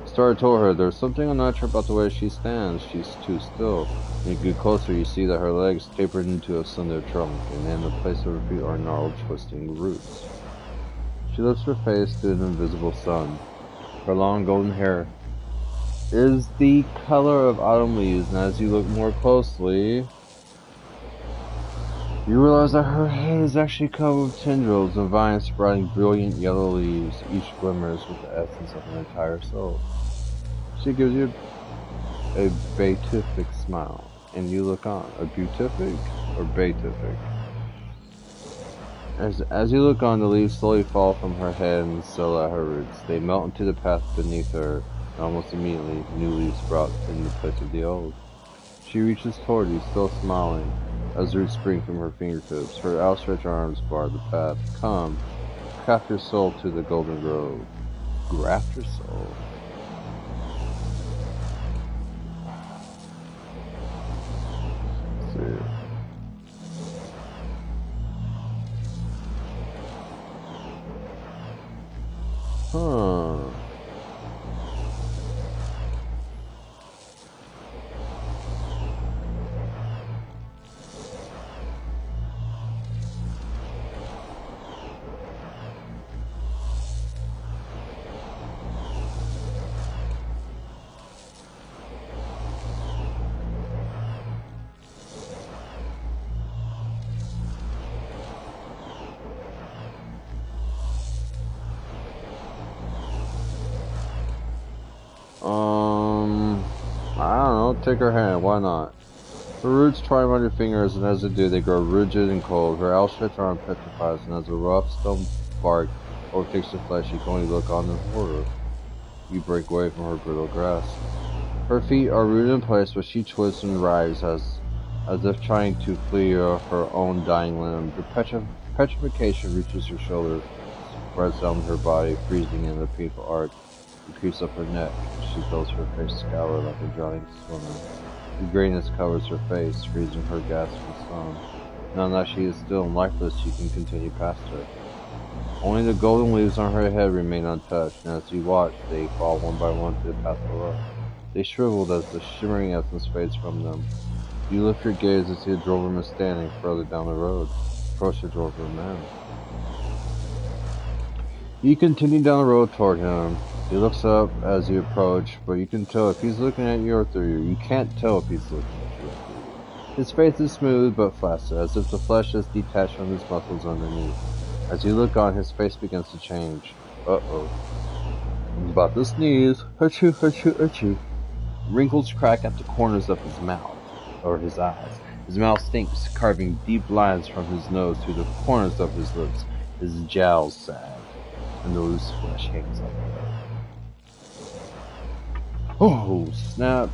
Star told her there's something unnatural about the way she stands. She's too still. When you get closer, you see that her legs tapered into a slender trunk, and in the place of her feet are gnarled, twisting roots. She lifts her face to an invisible sun. Her long golden hair is the color of autumn leaves, and as you look more closely, you realize that her head is actually covered with tendrils and vines sprouting brilliant yellow leaves. Each glimmers with the essence of an entire soul. She gives you a beatific smile, and you look on. A beatific or beatific? As you look on, the leaves slowly fall from her head and settle at her roots. They melt into the path beneath her, and almost immediately, new leaves sprout in the place of the old. She reaches toward you, still smiling, as roots spring from her fingertips. Her outstretched arms bar the path. Come, craft your soul to the golden grove. Graft your soul. Let's see. Huh. I don't know, take her hand, why not? Her roots twine on your fingers, and as they do, they grow rigid and cold. Her outstretched arm petrifies, and as the rough stone bark overtakes her flesh, you can only look on in horror. You break away from her brittle grasp. Her feet are rooted in place, but she twists and writhes as if trying to flee her own dying limb. The petrification reaches her shoulder, spreads down her body, freezing in a painful arc. It creeps up her neck. She feels her face scour like a drowning swimmer. The grayness covers her face, freezing her gasping song. Now that she is still and lifeless, you can continue past her. Only the golden leaves on her head remain untouched, and as you watch, they fall one by one to the path below. They shriveled as the shimmering essence fades from them. You lift your gaze and see a dwarven standing further down the road. Approach the dwarven man. You continue down the road toward him. He looks up as you approach, but you can tell if he's looking at you or through you. You can't tell if he's looking at you or through you. His face is smooth but flaccid, as if the flesh is detached from his muscles underneath. As you look on, his face begins to change. Uh-oh. I'm about to sneeze. Achoo, achoo, achoo. Wrinkles crack at the corners of his mouth, or his eyes. His mouth stinks, carving deep lines from his nose to the corners of his lips. His jowls sag, and the loose flesh hangs like that. Oh, snap.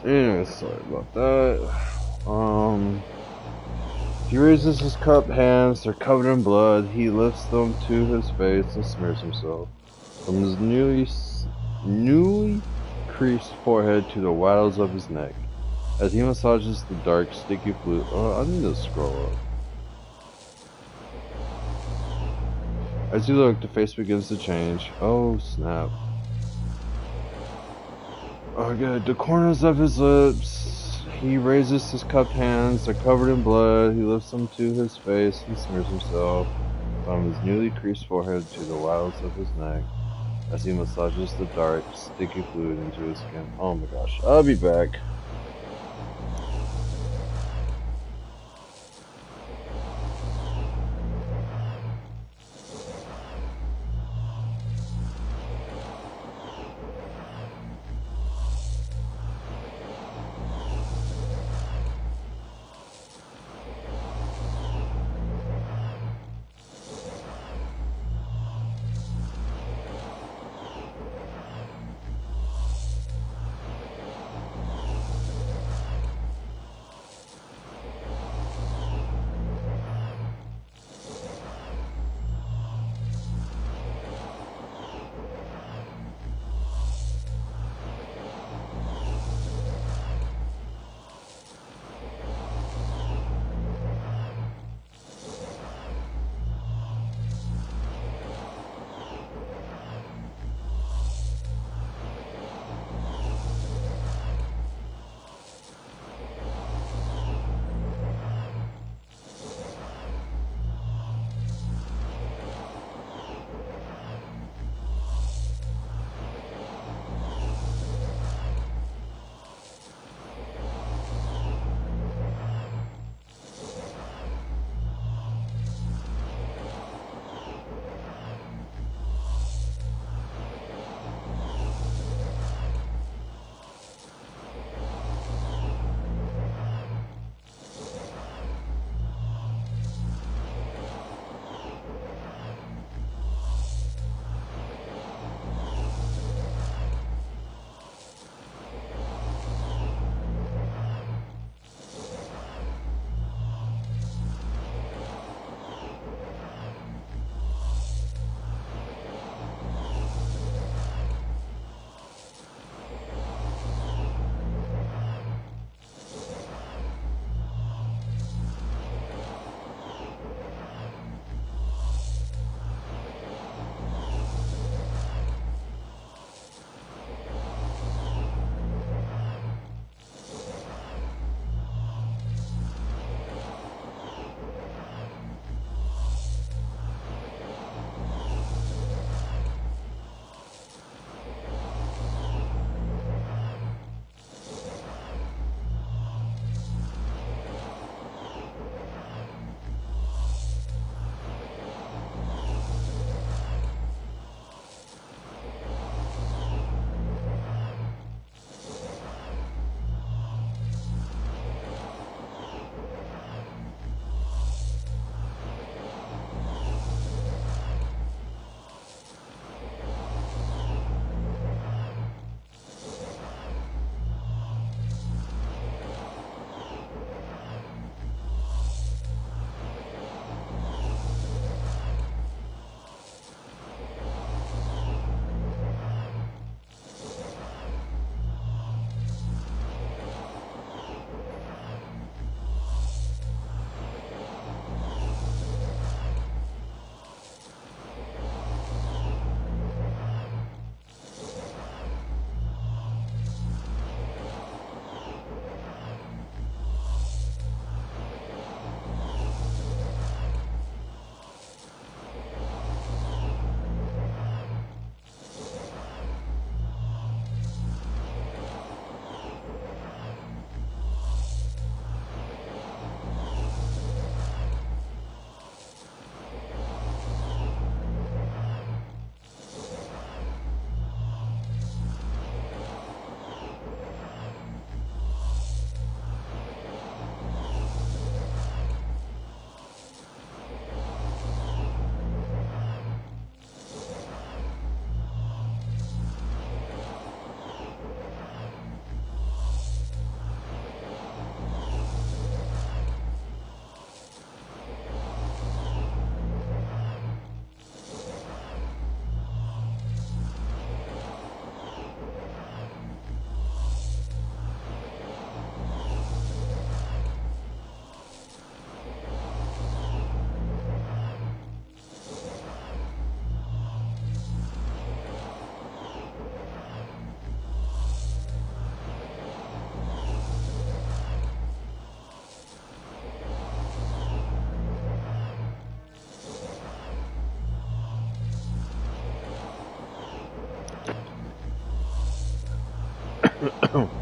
Anyway, sorry about that. He raises his cupped hands, they're covered in blood. He lifts them to his face and smears himself. From his newly creased forehead to the wattles of his neck. As he massages the dark, sticky fluid. Oh, I need to scroll up. As you look, the face begins to change. Oh, snap. Oh, good. The corners of his lips. He raises his cupped hands. They're covered in blood. He lifts them to his face and smears himself from his newly creased forehead to the wattles of his neck as he massages the dark, sticky fluid into his skin. Oh my gosh. I'll be back.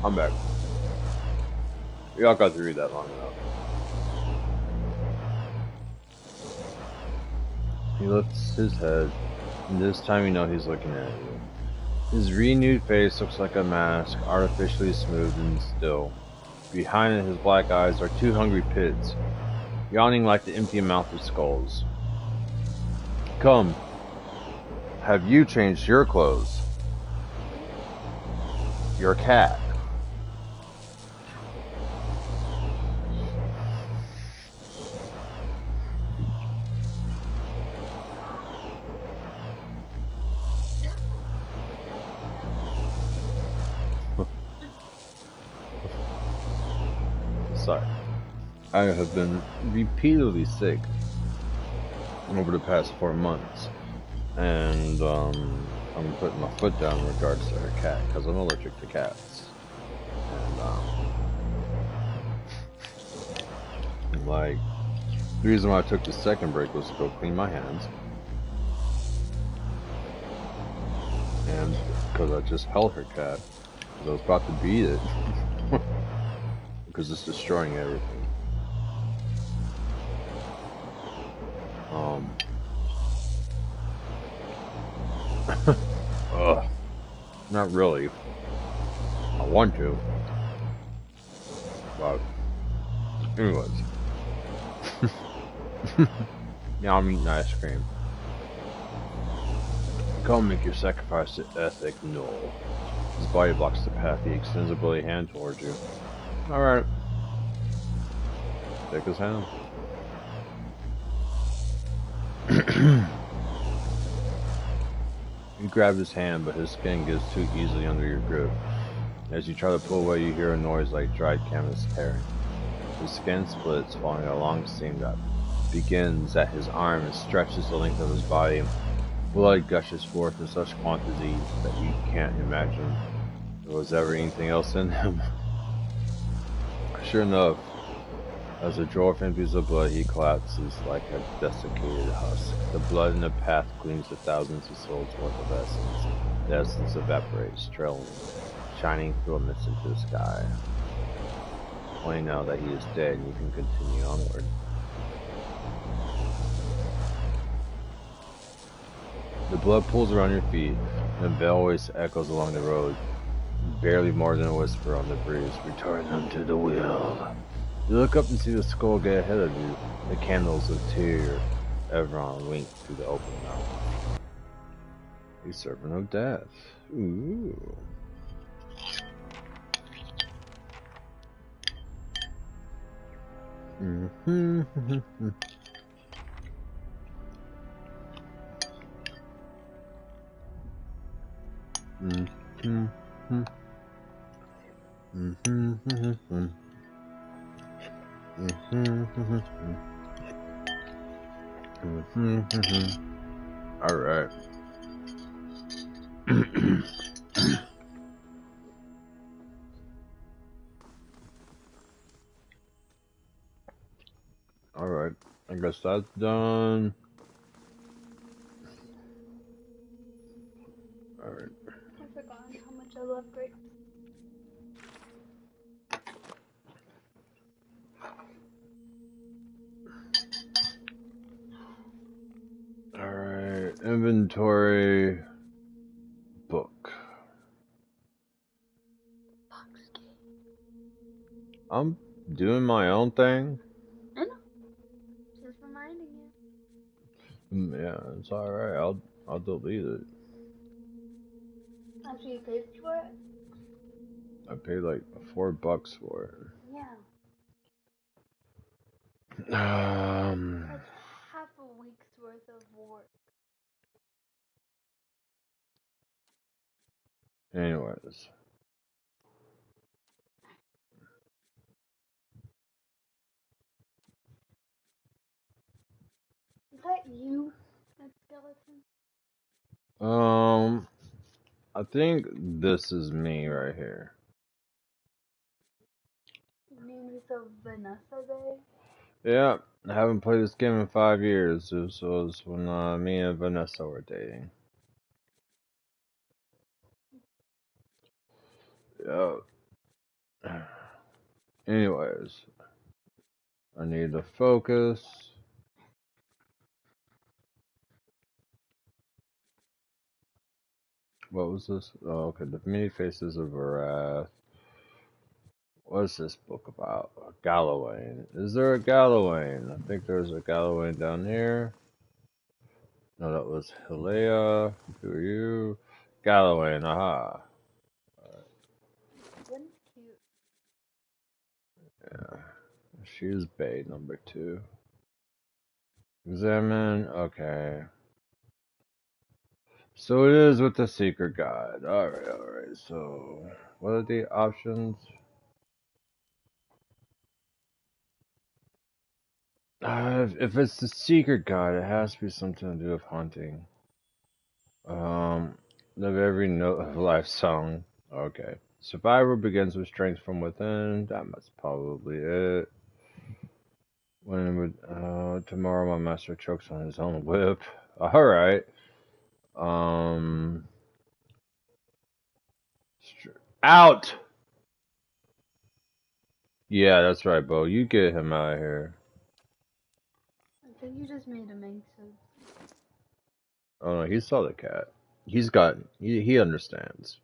I'm back. Y'all got to read that long enough. He lifts his head, and this time you know he's looking at you. His renewed face looks like a mask, artificially smooth and still. Behind it, his black eyes are two hungry pits, yawning like the empty mouth of skulls. Come, have you changed your clothes? Your cat. Sorry. I have been repeatedly sick over the past 4 months, and I'm putting my foot down in regards to her cat because I'm allergic to cats. And like, the reason why I took the second break was to go clean my hands, and because I just held her cat because I was about to beat it because it's destroying everything. Not really. I want to, but anyways. Now I'm eating ice cream. Come make your sacrifice to ethic null. His body blocks the path. He extends a bloody hand towards you. Alright. Take his hand. You grab his hand, but his skin gets too easily under your grip. As you try to pull away, you hear a noise like dried canvas tearing. His skin splits, following a long seam that begins at his arm and stretches the length of his body. Blood gushes forth in such quantities that you can't imagine there was ever anything else in him. Sure enough, as the dwarf empties the blood, he collapses like a desiccated husk. The blood in the path gleams to thousands of souls worth of essence. The essence evaporates, trailing, shining through a mist into the sky. Only now that he is dead, you can continue onward. The blood pools around your feet, and a bell voice echoes along the road, barely more than a whisper on the breeze. Return them to the wheel. You look up and see the skull get ahead of you. The candles of Tyr Everon wink through the open mouth. A servant of death. Ooh. All right. All right. I guess that's done. All right. I've forgotten how much I love grapes. Alright, inventory, book. I'm doing my own thing. I know. Just reminding you. Yeah, it's alright. I'll delete it. After you paid for it? I paid like $4 for it. Yeah. That's half a week's worth of work. Anyways. Is that you, that skeleton? I think this is me right here. Your name is Vanessa Bay? Yeah, I haven't played this game in 5 years. This was when me and Vanessa were dating. Yeah. Anyways, I need to focus. What was this? Oh, okay, the many faces of Wrath. What's this book about? Gallowayne. Is there a Gallowayne? I think there's a Gallowayne down here. No, that was Hilea. Who are you? Gallowayne, aha. One's cute. Yeah. She's Bay number 2. Examine. Okay. So it is with the secret guide. Alright. So, what are the options? If it's the secret guide, it has to be something to do with hunting. Of every note of life song. Okay. Survivor begins with strength from within. That must probably it. Tomorrow my master chokes on his own whip. Alright. Out! Yeah, that's right, Bo. You get him out of here. I think you just made him anxious. Oh no, he saw the cat. He understands.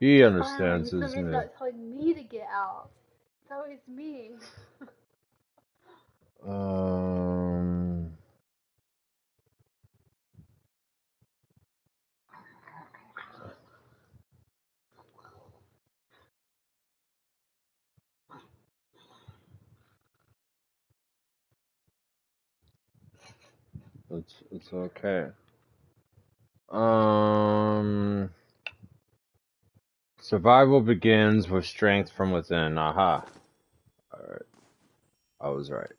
He understands his Somebody's not telling me to get out. It's always me. It's okay. Survival begins with strength from within. Aha. Alright. I was right.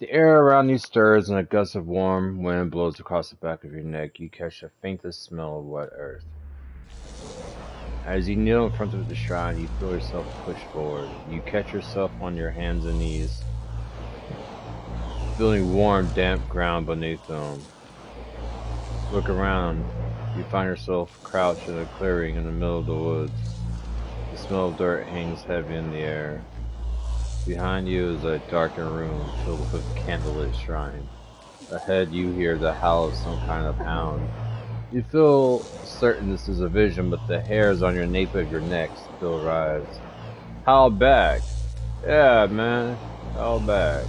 The air around you stirs and a gust of warm wind blows across the back of your neck. You catch the faintest smell of wet earth. As you kneel in front of the shrine, you feel yourself pushed forward. You catch yourself on your hands and knees, feeling warm, damp ground beneath them. Look around. You find yourself crouched in a clearing in the middle of the woods. The smell of dirt hangs heavy in the air. Behind you is a darkened room filled with candlelit shrine. Ahead you hear the howl of some kind of hound. You feel certain this is a vision, but the hairs on your nape of your neck still rise. Howl back. Yeah, man. Howl back.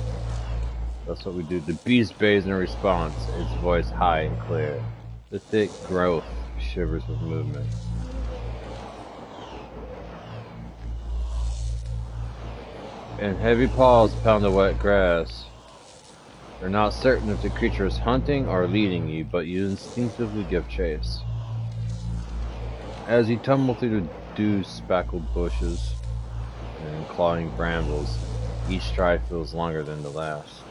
That's what we do. The beast bays in response, its voice high and clear. The thick growth shivers with movement. And heavy paws pound the wet grass. You're not certain if the creature is hunting or leading you, but you instinctively give chase. As you tumble through the dew-speckled bushes and clawing brambles, each stride feels longer than the last.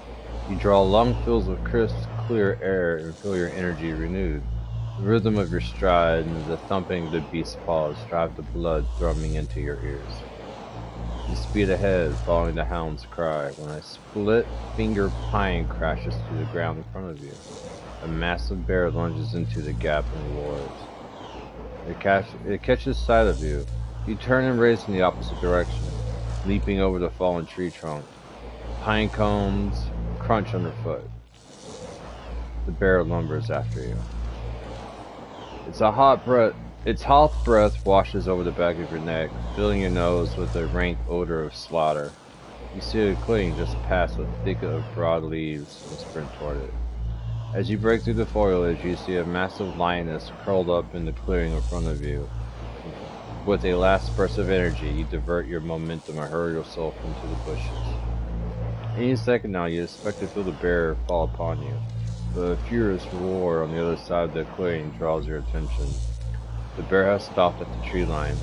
You draw lungfuls of crisp, clear air and feel your energy renewed. The rhythm of your stride and the thumping of the beast's paws drive the blood thrumming into your ears. You speed ahead, following the hound's cry, when a split-finger pine crashes to the ground in front of you. A massive bear lunges into the gap and roars. It catches sight of you. You turn and race in the opposite direction, leaping over the fallen tree trunk. Pine cones crunch underfoot. The bear lumbers after you. Its hot breath washes over the back of your neck, filling your nose with the rank odor of slaughter. You see a clearing just past a thicket of broad leaves and sprint toward it. As you break through the foliage, you see a massive lioness curled up in the clearing in front of you. With a last burst of energy, you divert your momentum and hurl yourself into the bushes. Any second now, you expect to feel the bear fall upon you, but a furious roar on the other side of the clearing draws your attention. The bear has stopped at the tree line.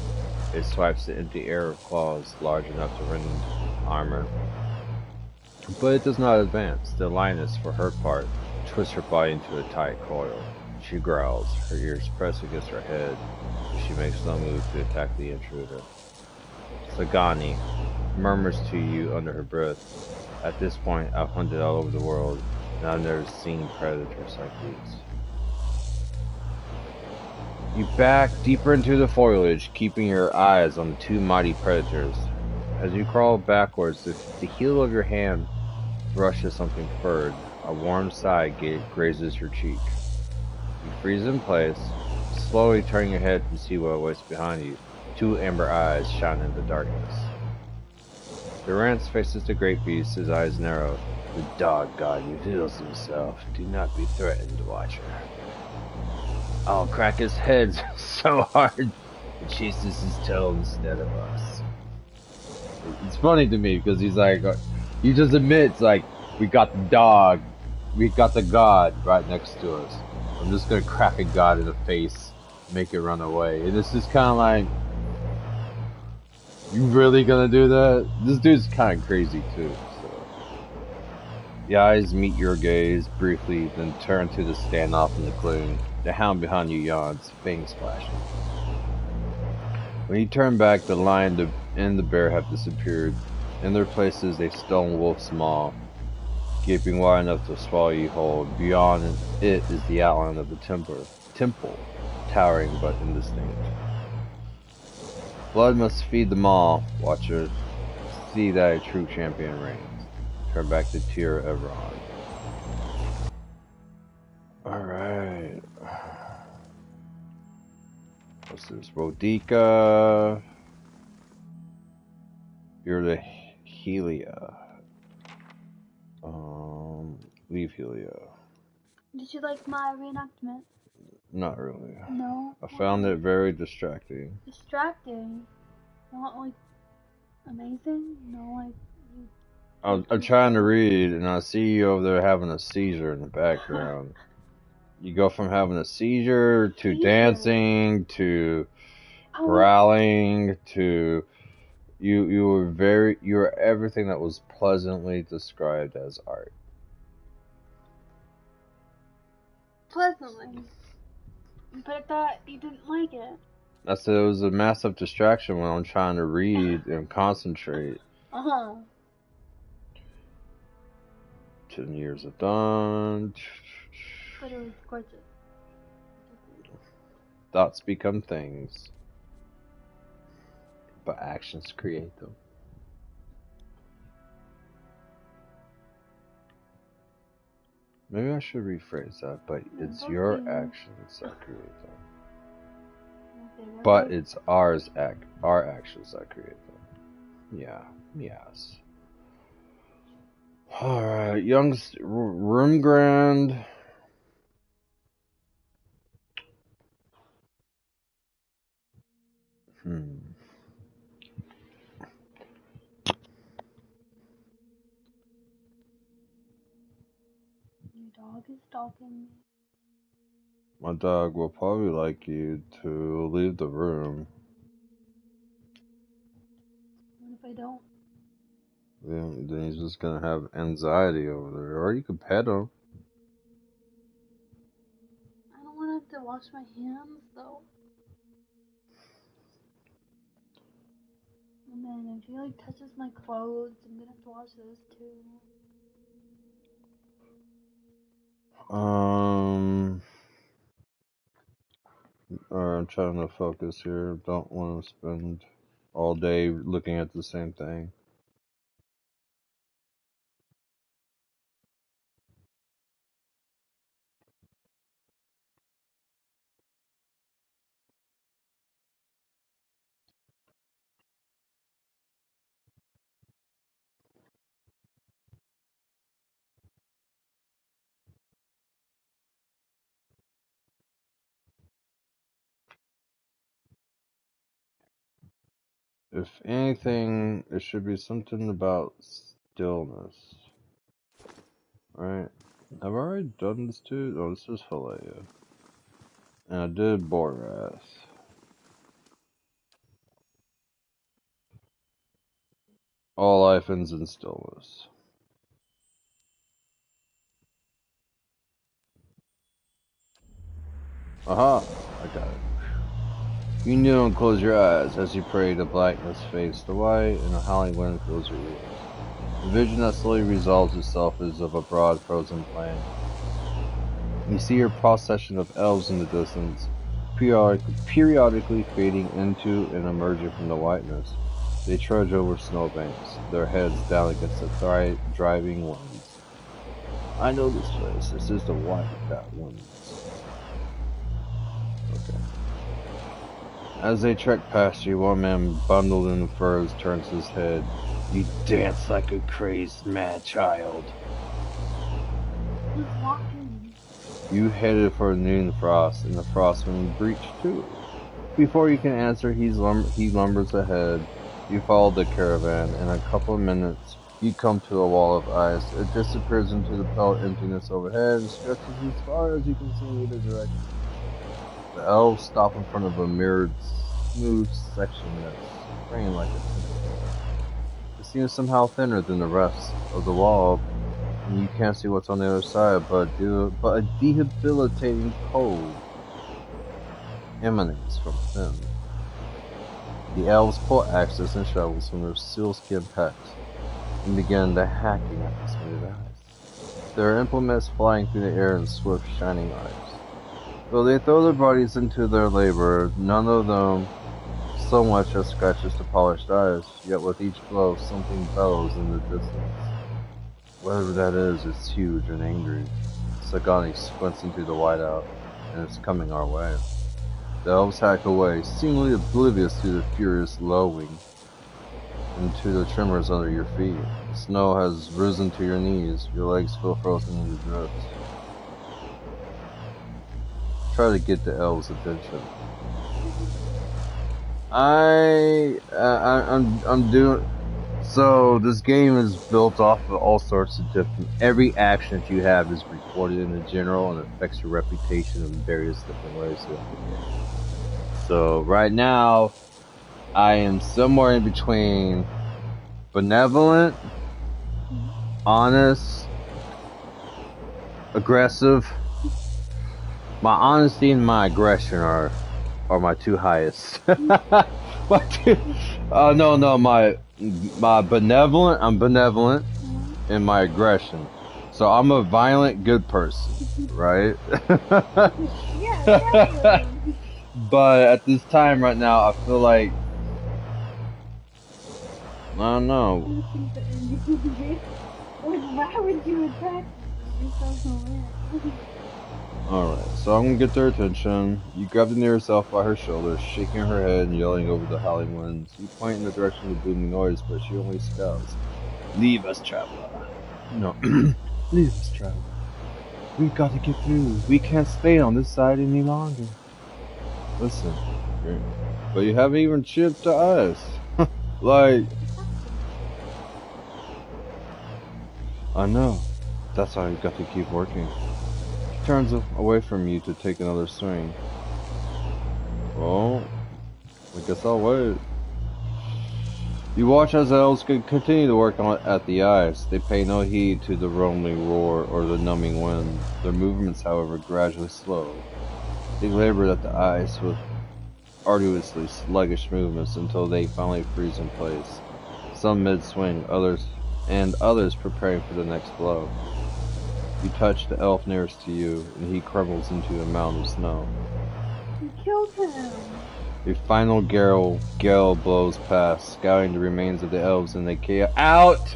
It swipes the empty air of claws large enough to rend armor. But it does not advance. The lioness, for her part, twists her body into a tight coil. She growls, her ears pressed against her head, but she makes no move to attack the intruder. Sagani murmurs to you under her breath. At this point, I've hunted all over the world, and I've never seen predators like these. You back deeper into the foliage, keeping your eyes on the two mighty predators. As you crawl backwards, the heel of your hand brushes something furred. A warm sigh grazes your cheek. You freeze in place, slowly turning your head to see what awaits behind you. Two amber eyes shine in the darkness. Durance faces the great beast, his eyes narrow. The dog god reveals himself. Do not be threatened, Watcher. I'll crack his head so hard it chases his tail instead of us. It's funny to me because he's like, he just admits, like, we got the dog, we got the god right next to us. I'm just gonna crack a god in the face, make it run away. And it's just kind of like, you really gonna do that? This dude's kind of crazy too. So. The eyes meet your gaze briefly, then turn to the standoff in the gloom. The hound behind you yawns, fangs flashing. When you turn back, the lion and the bear have disappeared. In their places, a stone wolf's maw, gaping wide enough to swallow you whole. Beyond it is the outline of the temple, towering but indistinct. Blood must feed the maw, Watcher. See that a true champion reigns. Turn back to Tyr Everon. Alright. What's this? Rodica. You're the Helia. Leave Helia. Did you like my reenactment? Not really. No. I found it very distracting. Distracting? Not like amazing? No, like you. I'm trying to read, and I see you over there having a seizure in the background. You go from having a seizure to dancing to growling to you were everything that was pleasantly described as art. Pleasantly. But I thought you didn't like it. I said it was a massive distraction when I'm trying to read and concentrate. 10 years of dawn. But it was gorgeous. Thoughts become things, but actions create them. Maybe I should rephrase that, but it's your actions that create them. But it's our actions that create them. Yeah, yes. Alright, Room Grand. Your dog is stalking me. My dog will probably like you to leave the room. What if I don't? Then he's just gonna have anxiety over there. Or you could pet him. I don't want to have to wash my hands though. And then if he like touches my clothes, I'm gonna have to wash those too. I'm trying to focus here. Don't want to spend all day looking at the same thing. If anything, it should be something about stillness. Right? Have I already done this too? Oh, this is Hilaria. And I did Borath. All life ends in stillness. Aha! I got it. You kneel and close your eyes. As you pray, the blackness fades to white and a howling wind fills your ears. The vision that slowly resolves itself is of a broad frozen plain. You see a procession of elves in the distance, periodically fading into and emerging from the whiteness. They trudge over snowbanks, their heads down against the driving winds. I know this place. This is the white that wins. Okay. As they trek past you, one man bundled in furs turns his head. You dance like a crazed mad child. Who's walking? You headed for noon frost, and the frost wind breached too. Before you can answer, he lumbers ahead. You follow the caravan. In a couple of minutes, you come to a wall of ice. It disappears into the pale emptiness overhead and stretches as far as you can see in either direction. The elves stop in front of a mirrored, smooth section that's framed like a temple door. It seems somehow thinner than the rest of the wall, and you can't see what's on the other side, but a debilitating cold emanates from within. The elves pull axes and shovels from their sealskin packs and begin the hacking at the smooth ice. Their implements flying through the air in swift, shining arcs. Though they throw their bodies into their labor, none of them so much as scratches the polished ice, yet with each blow something bellows in the distance. Whatever that is, it's huge and angry. Sagani squints into the whiteout, and it's coming our way. The elves hack away, seemingly oblivious to the furious lowing and to the tremors under your feet. The snow has risen to your knees, your legs feel frozen in the drifts. Try to get the elves' attention. I'm doing. So this game is built off of all sorts of different. Every action that you have is recorded in the general and affects your reputation in various different ways throughout the game. So right now, I am somewhere in between benevolent, honest, aggressive. My honesty and my aggression are my two highest. My benevolent. I'm benevolent, and my aggression. So I'm a violent good person, right? Yeah. But at this time right now, I feel like I don't know. Why would you attack me? You're so hilarious. Alright, so I'm gonna get their attention. You grab the nearest elf by her shoulders, shaking her head and yelling over the howling winds. You point in the direction of the booming noise, but she only scowls. Leave us, traveler. No, leave us, traveler. We've got to get through. We can't stay on this side any longer. Listen, but you haven't even chipped the ice. Like, I know. That's how you've got to keep working. She turns away from you to take another swing. Well, I guess I'll wait. You watch as the elves continue to work at the ice. They pay no heed to the rolling roar or the numbing wind. Their movements, however, gradually slow. They labored at the ice with arduously sluggish movements until they finally freeze in place. Some mid-swing, others preparing for the next blow. You touch the elf nearest to you, and he crumbles into a mound of snow. You killed him. A final gale blows past, scouring the remains of the elves in the chaos. Out!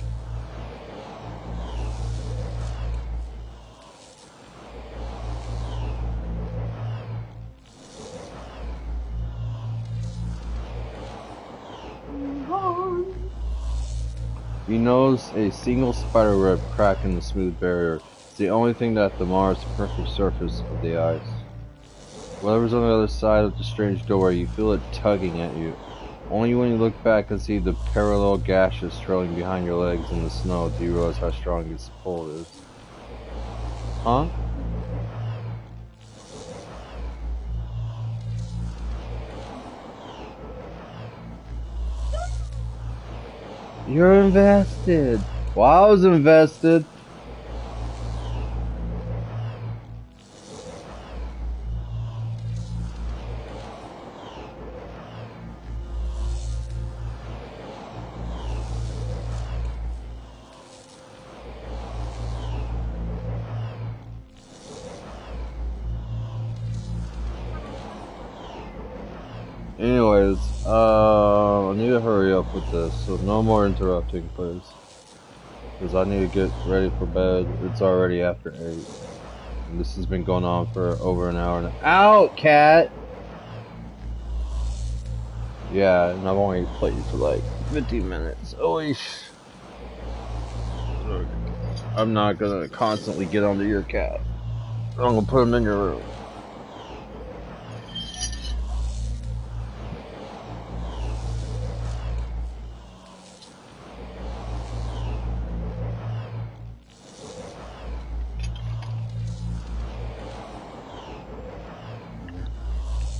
You notice a single spider web crack in the smooth barrier. It's the only thing that mars the perfect surface of the ice. Whatever's on the other side of the strange doorway, you feel it tugging at you. Only when you look back and see the parallel gashes trailing behind your legs in the snow do you realize how strong its pull is. Huh? You're invested. Well, I was invested. Anyways, I need to hurry up with this, so no more interrupting, please. Because I need to get ready for bed. It's already after 8. And this has been going on for over an hour now. Out, cat! Yeah, and I've only played for like 15 minutes. Oish. I'm not gonna constantly get onto your cat. I'm gonna put him in your room.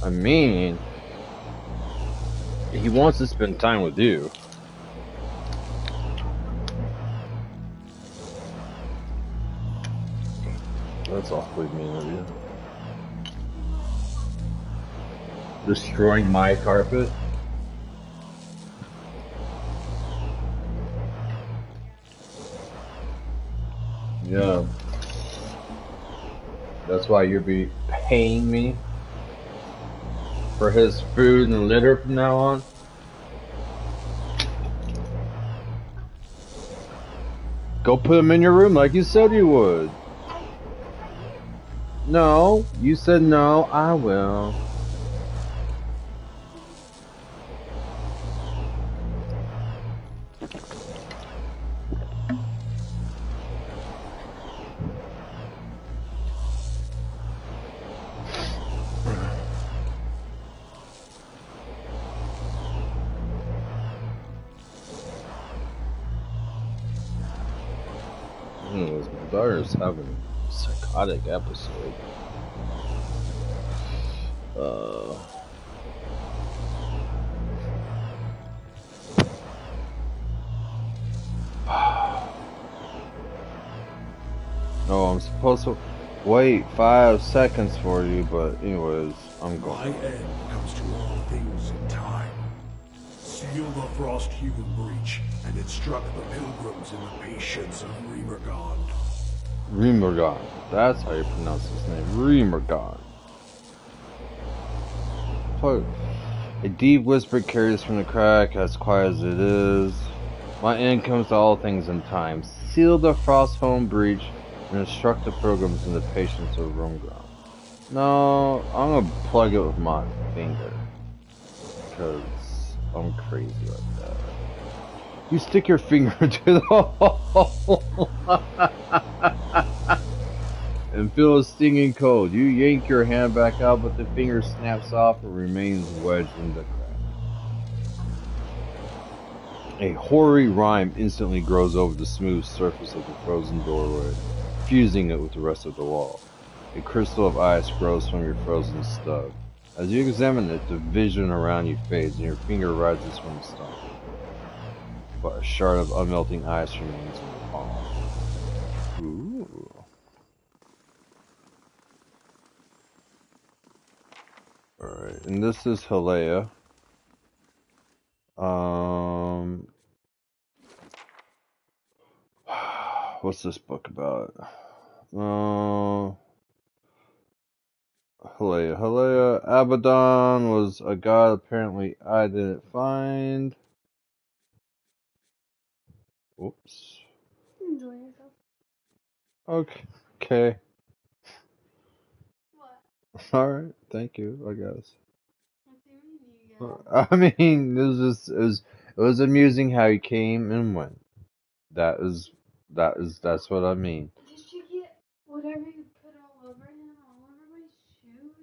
I mean, he wants to spend time with you. That's awfully mean of you. Destroying my carpet? Yeah. That's why you'll be paying me for his food and litter from now on? Go put him in your room like you said you would. No, you said no, I will. Anyways, my daughter's having a psychotic episode. No, I'm supposed to wait 5 seconds for you, but anyways, I'm going. My end comes to all things in time. Seal the frost-hewn breach, and instruct the pilgrims in the patience of Remergond. Remergond. That's how you pronounce his name. Remergond. A deep whisper carries from the crack, as quiet as it is. My end comes to all things in time. Seal the frost-hewn breach, and instruct the pilgrims in the patience of Remergond. No, I'm gonna plug it with my finger. Because I'm crazy like that. You stick your finger into the hole and feel a stinging cold. You yank your hand back out, but the finger snaps off and remains wedged in the crack. A hoary rime instantly grows over the smooth surface of the frozen doorway, fusing it with the rest of the wall. A crystal of ice grows from your frozen stub. As you examine it, the vision around you fades and your finger rises from the stone. But a shard of unmelting ice remains in your palm. Ooh. Alright, and this is Halea. What's this book about? Halea. Abaddon was a god apparently I didn't find. Whoops. Enjoy yourself. Okay. What? Alright, thank you, I guess. What I mean, it was amusing how he came and went. That's what I mean. Did you get whatever you put all over him, all over my shoes?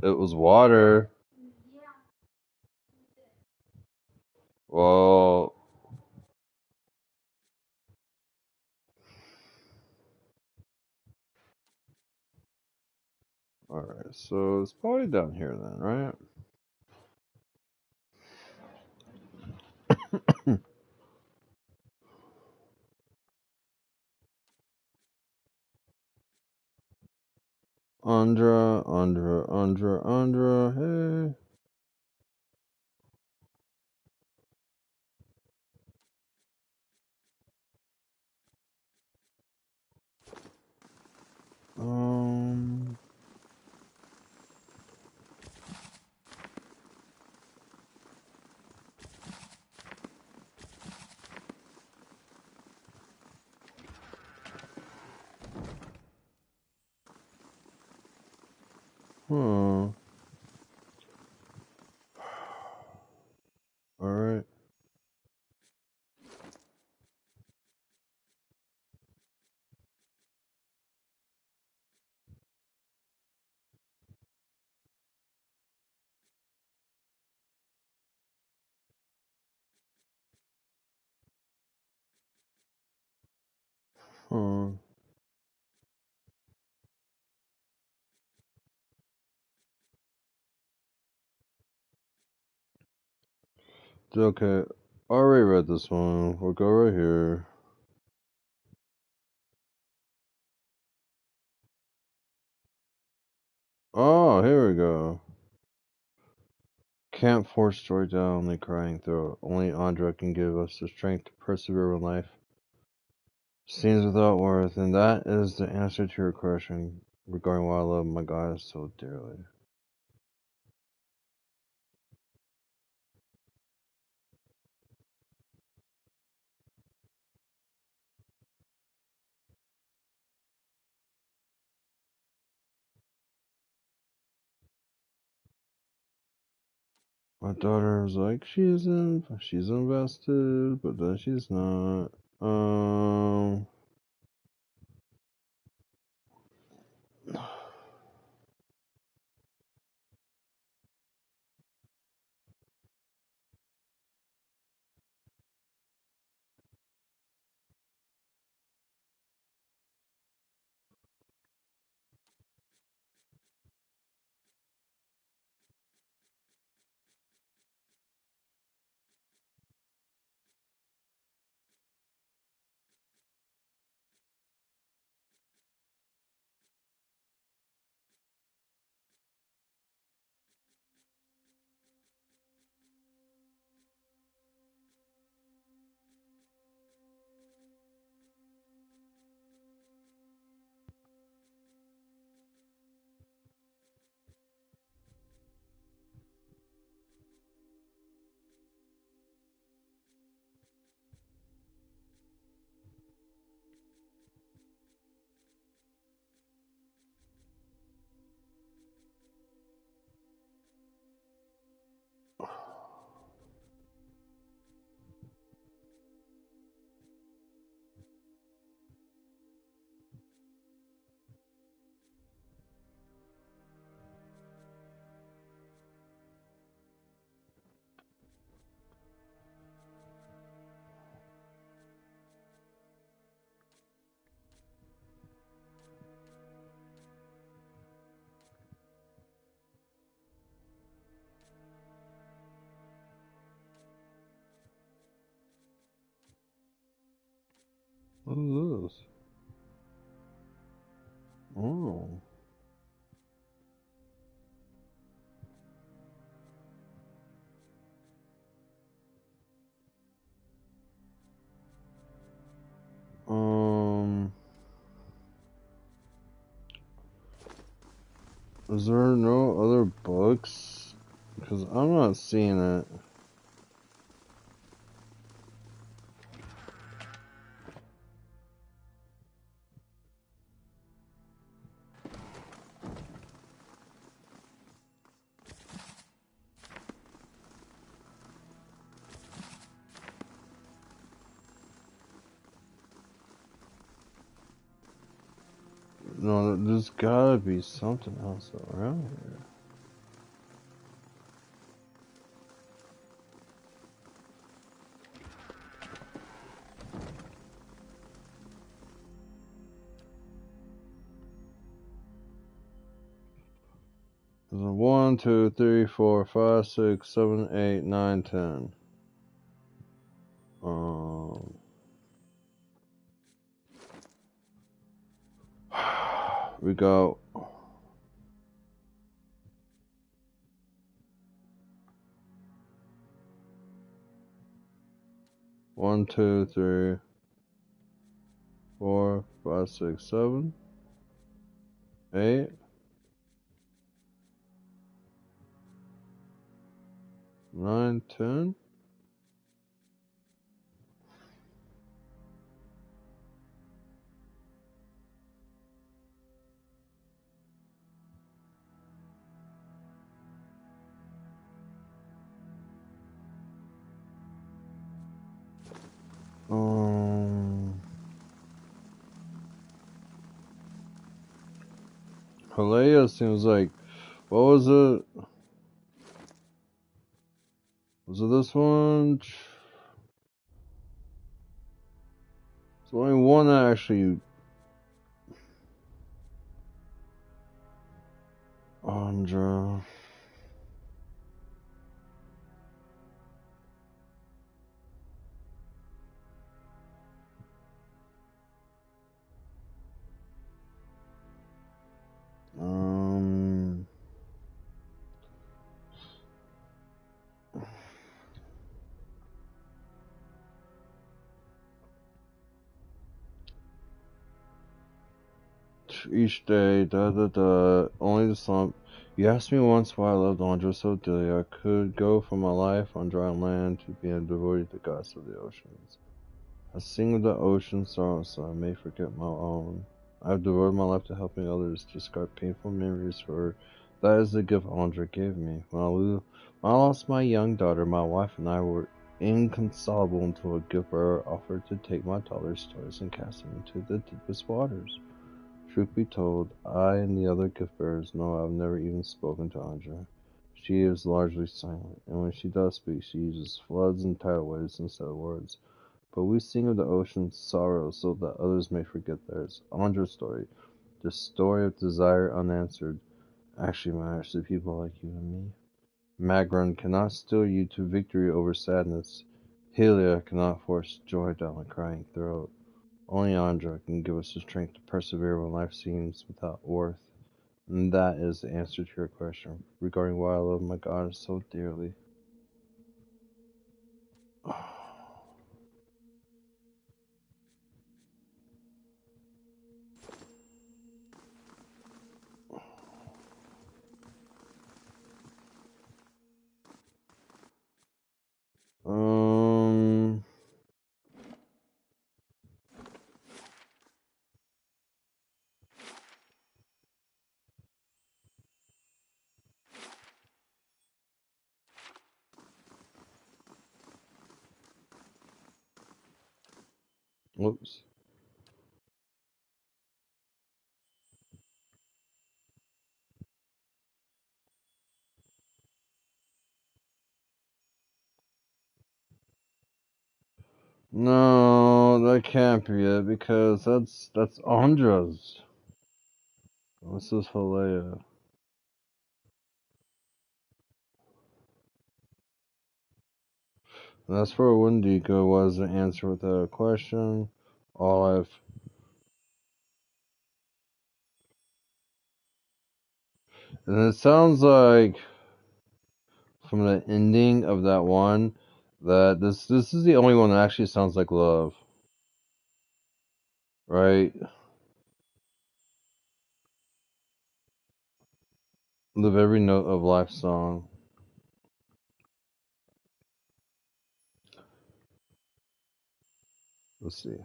It was water. Yeah. Well, alright, so it's probably down here then, right? Andra, hey. Huh. Alright. Huh. Okay. I already read this one. We'll go right here. Oh, here we go. Can't force joy down the crying throat. Only Andra can give us the strength to persevere in life. Seems without worth, and that is the answer to your question regarding why I love my goddess so dearly. My daughter was like, she's invested, but then she's not. What is this? Oh. Is there no other books? Because I'm not seeing it. No, there's gotta be something else around here. There's a 1, 2, 3, 4, 5, 6, 7, 8, 9, 10. We got 1, 2, 3, 4, 5, 6, 7, 8, 9, 10. Halea seems like, what was it? Was it this one? There's only one that actually... Andra... Each day, only the slump. You asked me once why I loved Andra so dearly. I could go from my life on dry land to being devoted to the gods of the oceans. I sing of the ocean's sorrow so I may forget my own. I have devoted my life to helping others discard painful memories for her. That is the gift Andra gave me. When I lost my young daughter, my wife and I were inconsolable until a gift bearer offered to take my daughter's toys and cast them into the deepest waters. Truth be told, I and the other gift bearers know I've never even spoken to Andra. She is largely silent, and when she does speak, she uses floods and tidal waves instead of words. But we sing of the ocean's sorrow so that others may forget theirs. Andra's story, the story of desire unanswered, actually matters to people like you and me. Magron cannot steal you to victory over sadness. Helia cannot force joy down a crying throat. Only Andra can give us the strength to persevere when life seems without worth. And that is the answer to your question regarding why I love my goddess so dearly. Whoops. No, that can't be it because that's Andra's. This is Halea. And that's where Wendigo was the answer without a question. All I've and it sounds like from the ending of that one that this is the only one that actually sounds like love. Right? Live every note of life song. Let's see.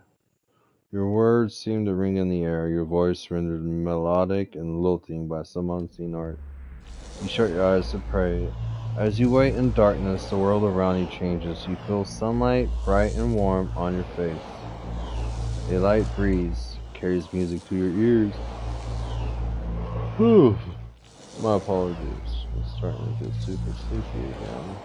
Your words seem to ring in the air, your voice rendered melodic and lilting by some unseen art. You shut your eyes to pray. As you wait in darkness, the world around you changes. You feel sunlight, bright and warm, on your face. A light breeze carries music to your ears. Whew. My apologies. I'm starting to get super sleepy again.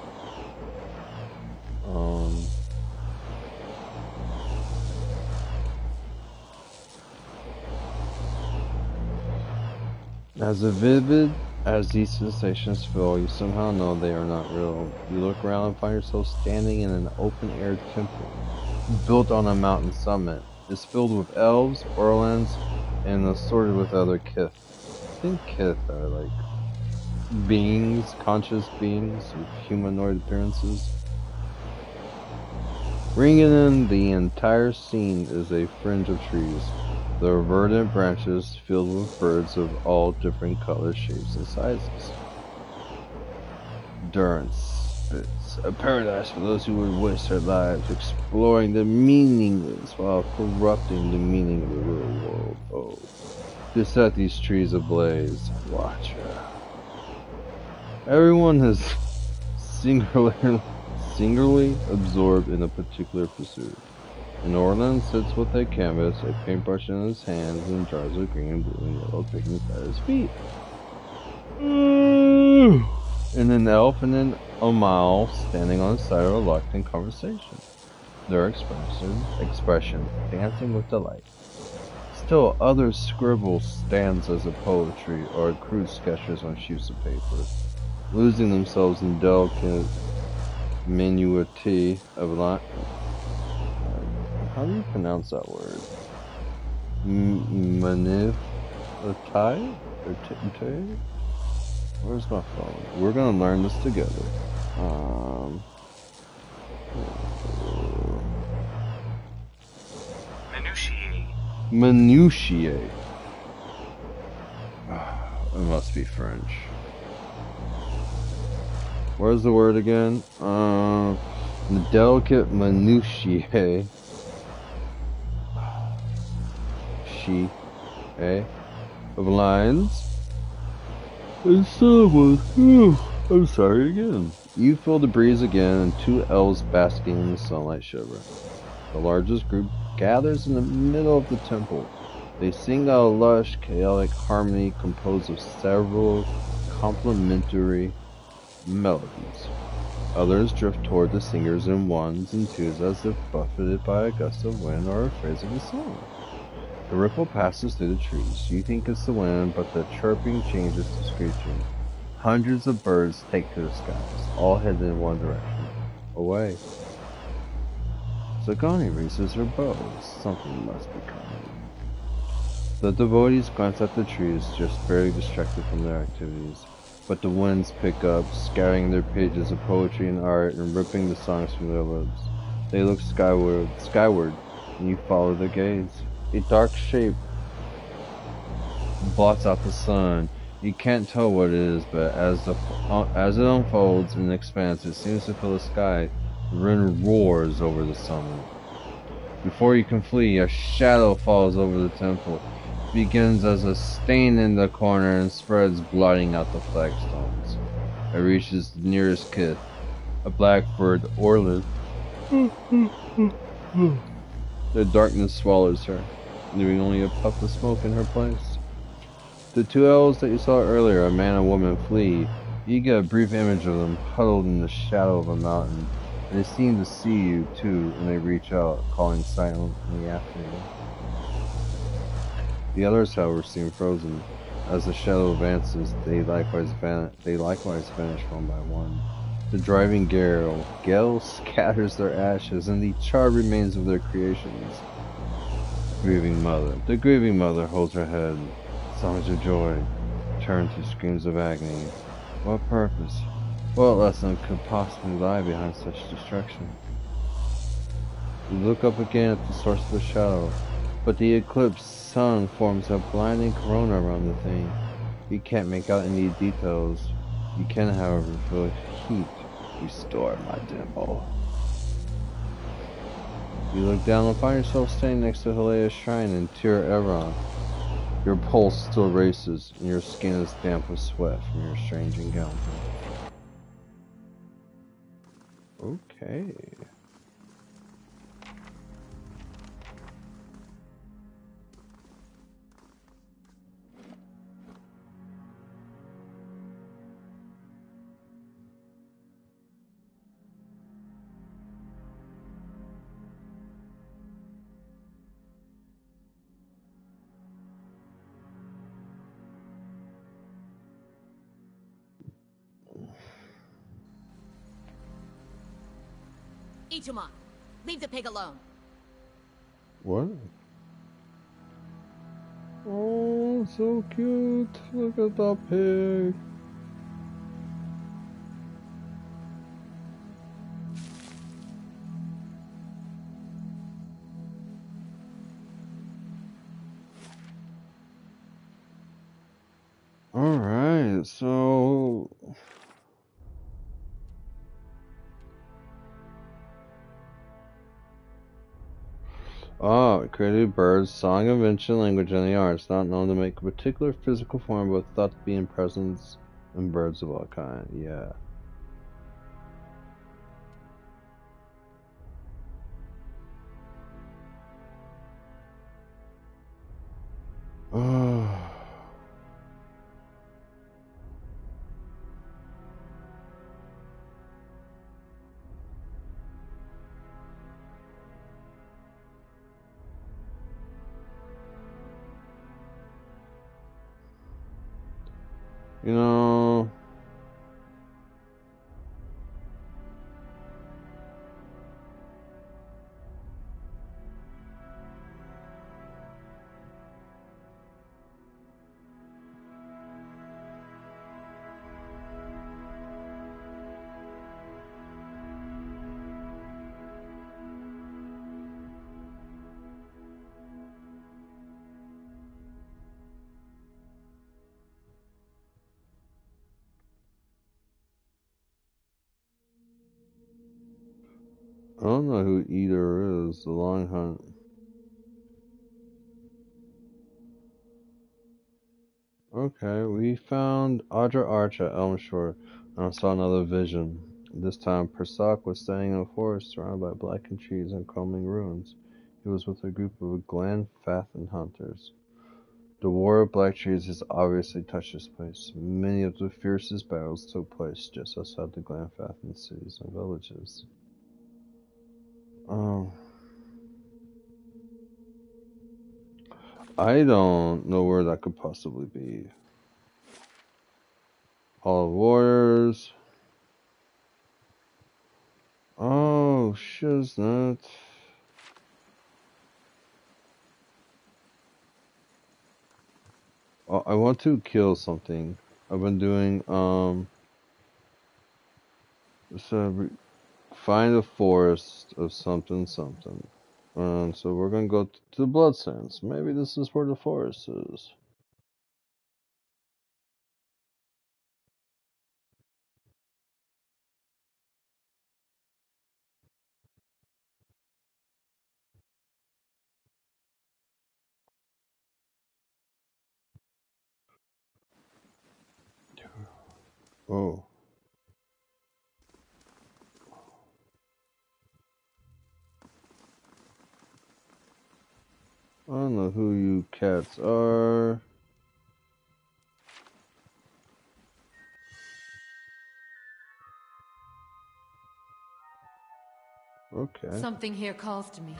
As vivid as these sensations feel, you somehow know they are not real. You look around and find yourself standing in an open-air temple, built on a mountain summit. It's filled with elves, orlans, and assorted with other kith. I think kith are like beings, conscious beings with humanoid appearances. Ringing in the entire scene is a fringe of trees. Their verdant branches filled with birds of all different colors, shapes, and sizes. Durance spits, a paradise for those who would waste their lives exploring the meaningless while corrupting the meaning of the real world. Oh, to set these trees ablaze. Watch her. Everyone is singularly absorbed in a particular pursuit. And Orland sits with a canvas, a paintbrush in his hands, and jars of green, blue, and yellow pigments at his feet. And an elf and an Omal standing on the side are locked in conversation, their expression dancing with delight. Still others scribble stanzas of poetry or crude sketches on sheets of paper, losing themselves in delicate minuity of how do you pronounce that word? Minuity? Where's my phone? We're gonna learn this together. Minutiae. It must be French. Where's the word again? The delicate minutiae. Of lines. And someone. I'm sorry again. You feel the breeze again, and two elves basking in the sunlight shiver. The largest group gathers in the middle of the temple. They sing a lush, chaotic harmony composed of several complementary melodies. Others drift toward the singers in ones and twos as if buffeted by a gust of wind or a phrase of a song. The ripple passes through the trees. You think it's the wind, but the chirping changes to screeching. Hundreds of birds take to the skies, all headed in one direction. Away. Zagani raises her bow. Something must be coming. The devotees glance at the trees, just barely distracted from their activities. But the winds pick up, scattering their pages of poetry and art and ripping the songs from their lips. They look skyward, and you follow their gaze. A dark shape blots out the sun. You can't tell what it is, but as it unfolds and expands, it seems to fill the sky. The wind roars over the summit. Before you can flee, a shadow falls over the temple. It begins as a stain in the corner and spreads, blotting out the flagstones. It reaches the nearest kith, a blackbird Orland. The darkness swallows her, leaving only a puff of smoke in her place. The two elves that you saw earlier, a man and woman, flee. You get a brief image of them huddled in the shadow of a mountain. They seem to see you, too, and they reach out, calling silently after you. The others, however, seem frozen. As the shadow advances, they likewise vanish one by one. The driving gale scatters their ashes, and the charred remains of their creations. The grieving mother holds her head. Songs of joy turn to screams of agony. What purpose? What lesson could possibly lie behind such destruction? You look up again at the source of the shadow, but the eclipsed sun forms a blinding corona around the thing. You can't make out any details. You can, however, feel heat restore my temple. You look down and find yourself standing next to Helea's shrine in Tir Eron. Your pulse still races, and your skin is damp with sweat from your strange encounter. Okay. Ichuma, leave the pig alone. What? Oh, so cute. Look at that pig. Alright, so... created birds, song of ancient language and the arts, not known to make a particular physical form, but thought to be in presence in birds of all kinds. Yeah. You know, I don't know who either is. The Long Hunt. Okay, we found Audra Arch at Elmshore, and I saw another vision. This time, Persak was standing in a forest surrounded by blackened trees and crumbling ruins. He was with a group of Glenfathan hunters. The War of Black Trees has obviously touched this place. Many of the fiercest battles took place just outside the Glenfathan cities and villages. I don't know where that could possibly be. Hall of Warriors. Oh, shiznit. Oh, I want to kill something. I've been doing, so find a forest of something, something. And so we're gonna go to the Bloodsands. Maybe this is where the forest is. Oh. I don't know who you cats are. Okay. Something here calls to me.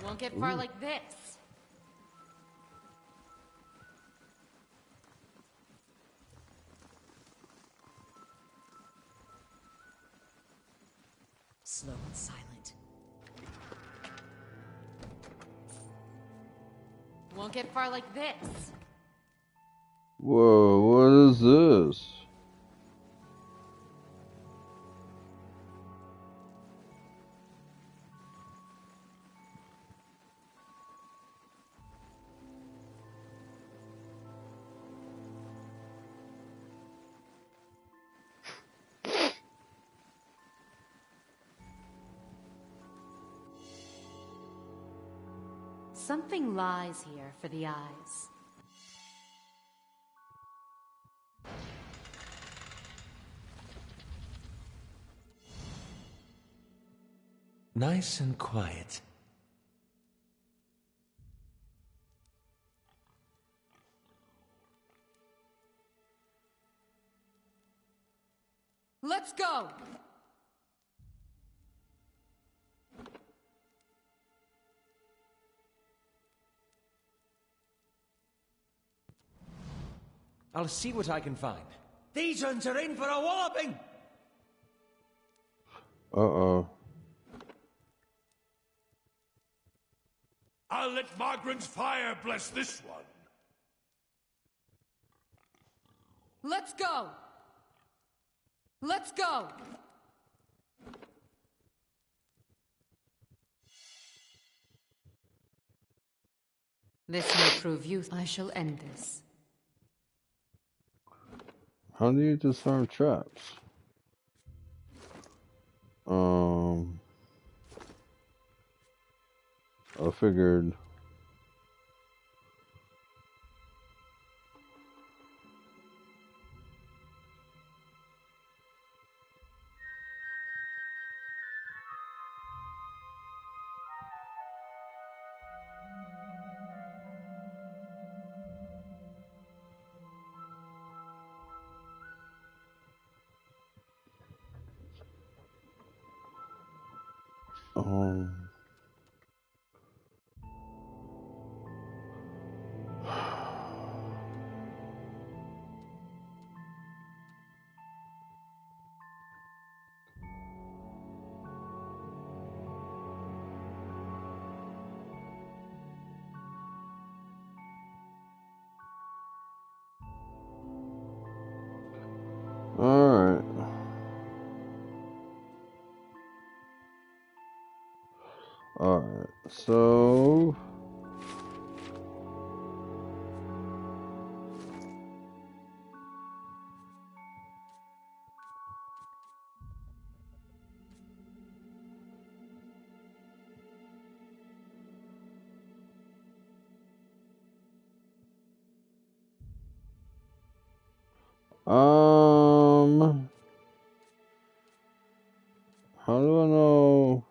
Won't get far like this. Slow and silent. Won't get far like this. Whoa, what is this? Something lies here for the eyes. Nice and quiet. Let's go! I'll see what I can find. These ones are in for a walloping! Uh-oh. I'll let Margaret's fire bless this one. Let's go! Let's go! This may prove useful. I shall end this. How do you disarm traps? I figured. Alright, so... How do I know?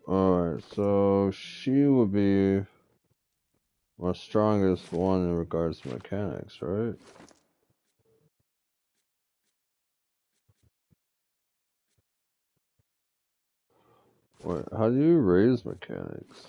Alright, so she would be my strongest one in regards to mechanics, right? Wait, how do you raise mechanics?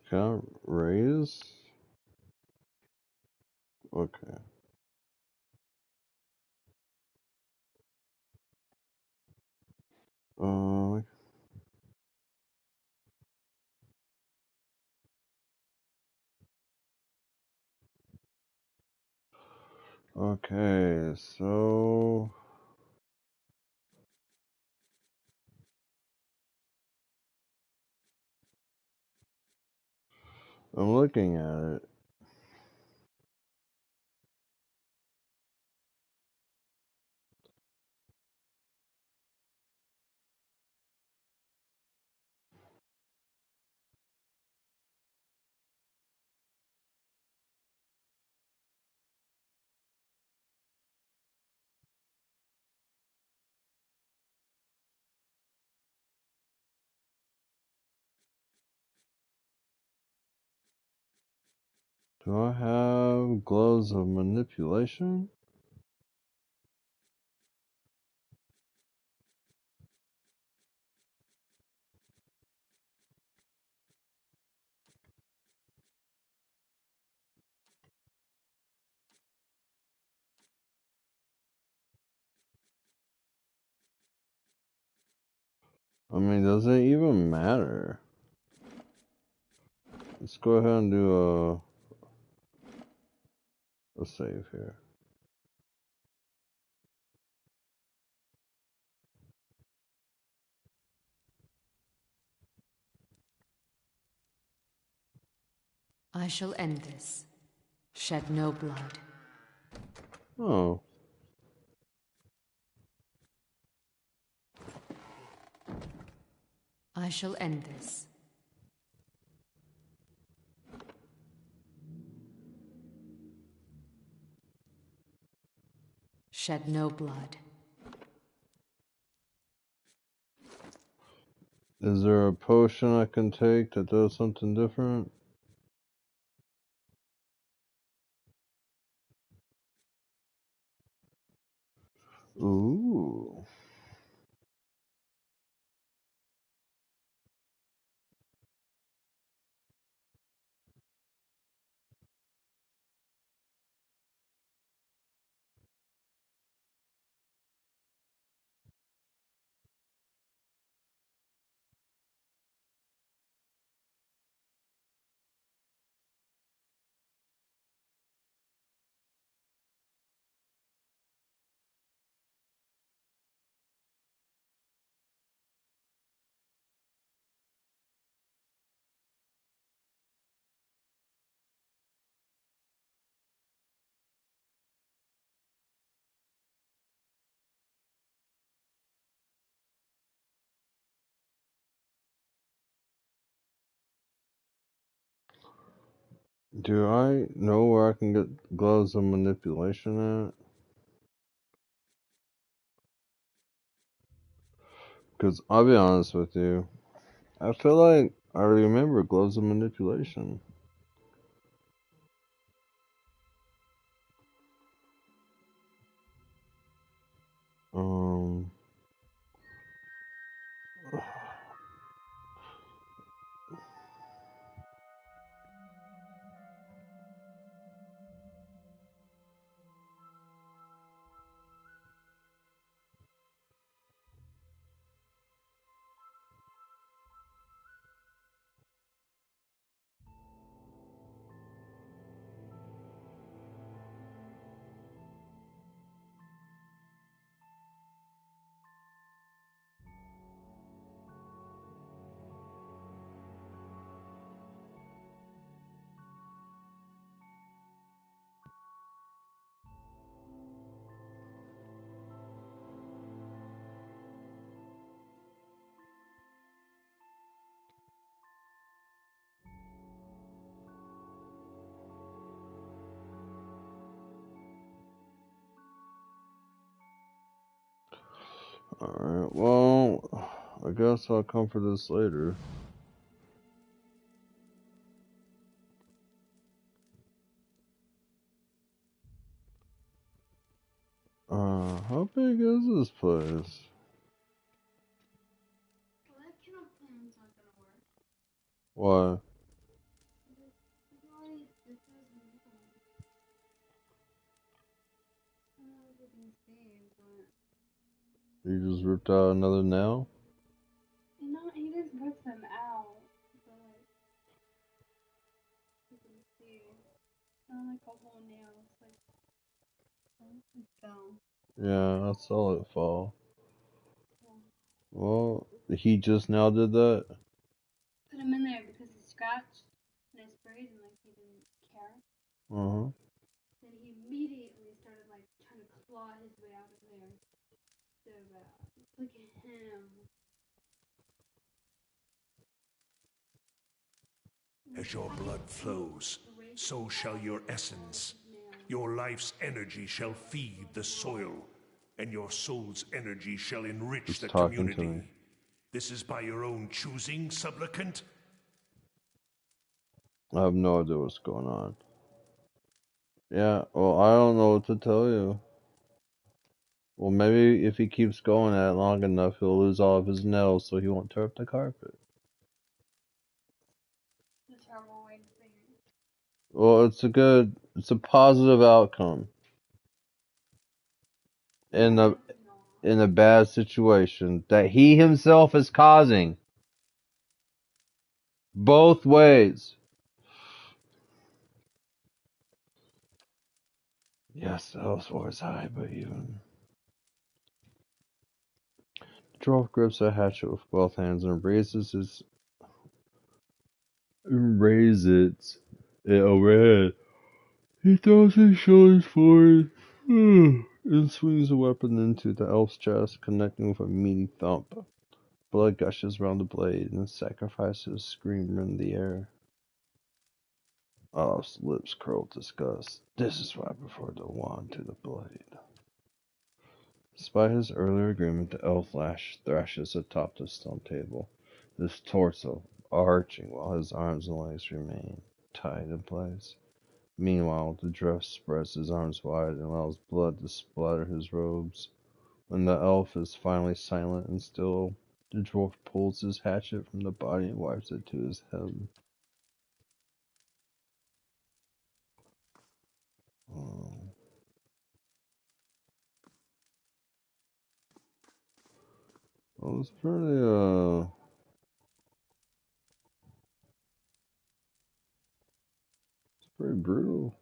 Can I raise? Okay. Uh, okay, so... I'm looking at it. Do I have gloves of manipulation? I mean, does it even matter? Let's go ahead and do a save here. I shall end this. Shed no blood. Oh. I shall end this. Shed no blood. Is there a potion I can take that does something different? Ooh. Do I know where I can get gloves of manipulation at? Because I'll be honest with you, I feel like I remember gloves of manipulation. Um, Alright, well, I guess I'll come for this later. How big is this place? Well, that kennel plan's not gonna work. Why? There's all these different nails. I don't know if you can see, but... You just ripped out another nail? No, he just ripped them out. But... You can see. It's not like a whole nail. It's like... It fell. Yeah, I saw it fall. Yeah. Well, he just now did that? Put him in there because he scratched and I sprayed and like he didn't care. Uh-huh. Then he immediately started like trying to claw his way out of there. So bad. Look at him. As your blood flows, so shall your essence. Your life's energy shall feed the soil, and your soul's energy shall enrich He's the talking to community. me. This is by your own choosing, supplicant? I have no idea what's going on. Yeah, well, I don't know what to tell you. Well, maybe if he keeps going at it long enough, he'll lose all of his nails so he won't tear up the carpet. It's a terrible way to think. Well, it's a positive outcome. In a bad situation that he himself is causing. Both ways. Yes, the hell's war is high, but even. The dwarf grips a hatchet with both hands and raises it overhead. He throws his shoulders forward and swings the weapon into the elf's chest, connecting with a meaty thump. Blood gushes around the blade, and sacrifices scream in the air. Olaf's lips curl with disgust. This is why I prefer the wand to the blade. Despite his earlier agreement, the elf thrashes atop the stone table, his torso arching while his arms and legs remain tied in place. Meanwhile, the dwarf spreads his arms wide and allows blood to splatter his robes. When the elf is finally silent and still, the dwarf pulls his hatchet from the body and wipes it to his head. Well, it's pretty brutal.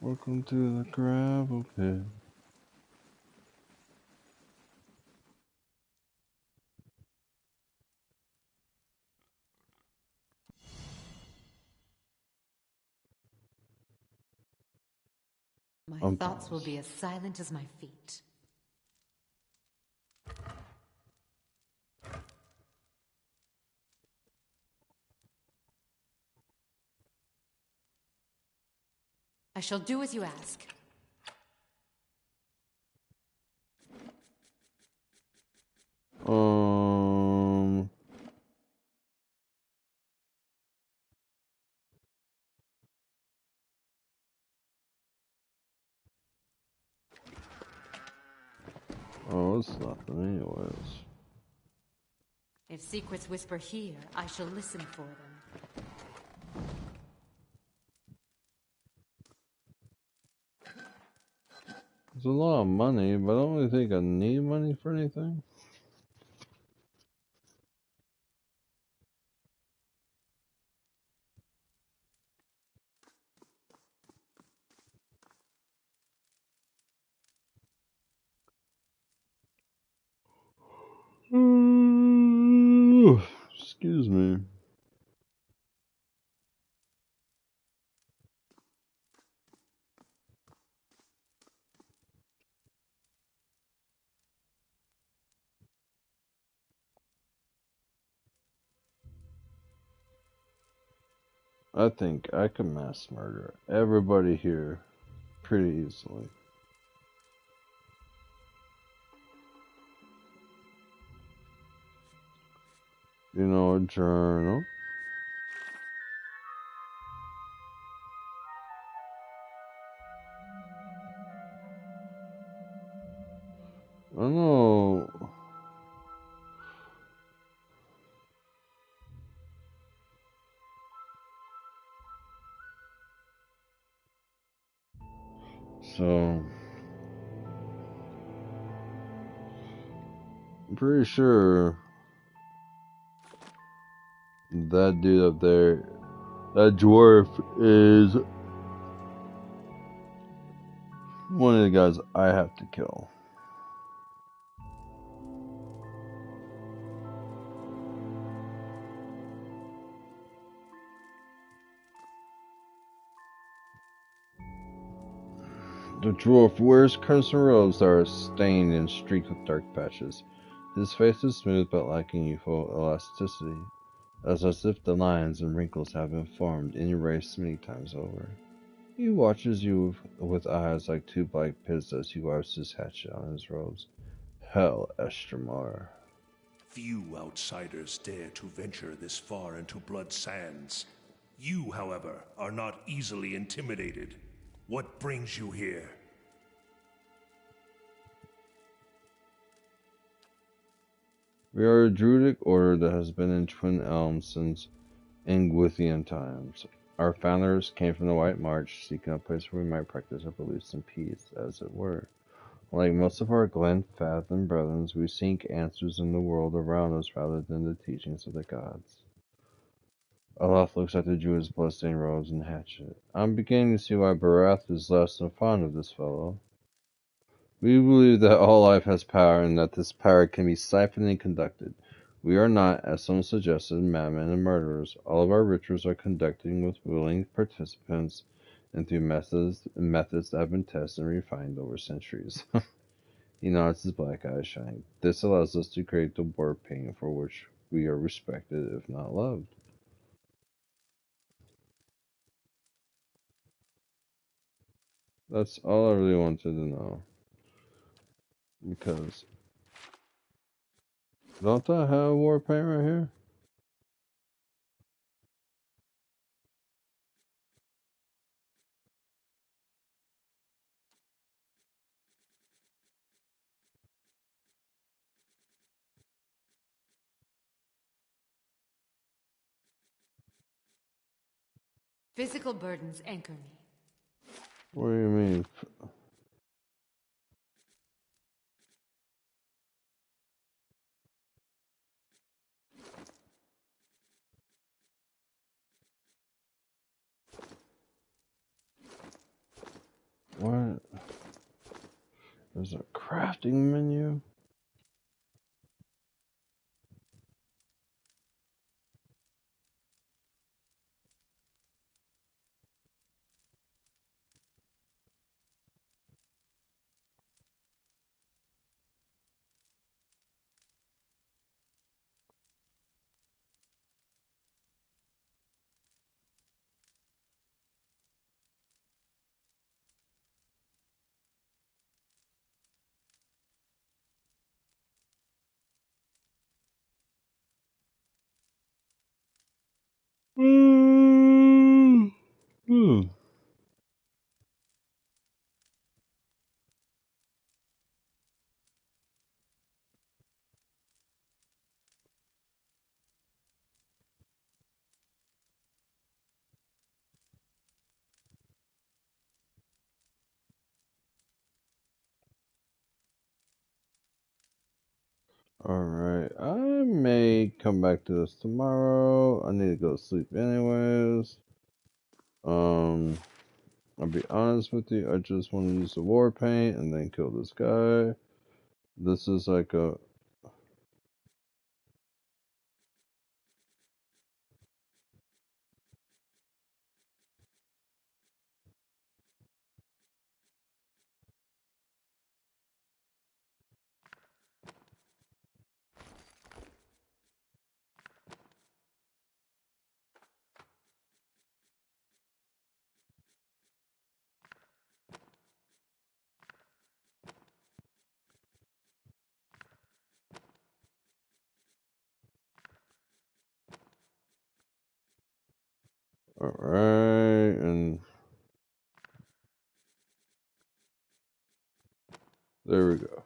Welcome to the gravel pit. My thoughts will be as silent as my feet. I shall do as you ask. Oh, it's nothing anyways. If secrets whisper here, I shall listen for them. It's a lot of money, but I don't really think I need money for anything. Excuse me. I think I can mass murder everybody here pretty easily. You know, a journal. I know. So, I'm pretty sure that dude up there, that dwarf, is one of the guys I have to kill. The dwarf wears crimson robes that are stained and streaked with dark patches. His face is smooth but lacking youthful elasticity, as if the lines and wrinkles have been formed and erased many times over. He watches you with eyes like two black pits as he wipes his hatchet on his robes. Hell, Estremar. Few outsiders dare to venture this far into Blood Sands. You, however, are not easily intimidated. What brings you here? We are a druidic order that has been in Twin Elms since Ingwithian times. Our founders came from the White March, seeking a place where we might practice our beliefs in peace, as it were. Like most of our Glenfathan brethren, we seek answers in the world around us rather than the teachings of the gods. Olaf looks at the Druid's bloodstained robes and hatchet. I'm beginning to see why Barath is less than fond of this fellow. We believe that all life has power and that this power can be siphoned and conducted. We are not, as some suggested, madmen and murderers. All of our rituals are conducted with willing participants and through methods that have been tested and refined over centuries. He nods, his black eyes shining. This allows us to create the war paint for which we are respected, if not loved. That's all I really wanted to know. Because don't I have war paint right here? Physical burdens anchor me. What do you mean? What? There's a crafting menu? Alright, I may come back to this tomorrow. I need to go to sleep anyways. I'll be honest with you, I just want to use the war paint and then kill this guy. This is like a... Alright, and... there we go.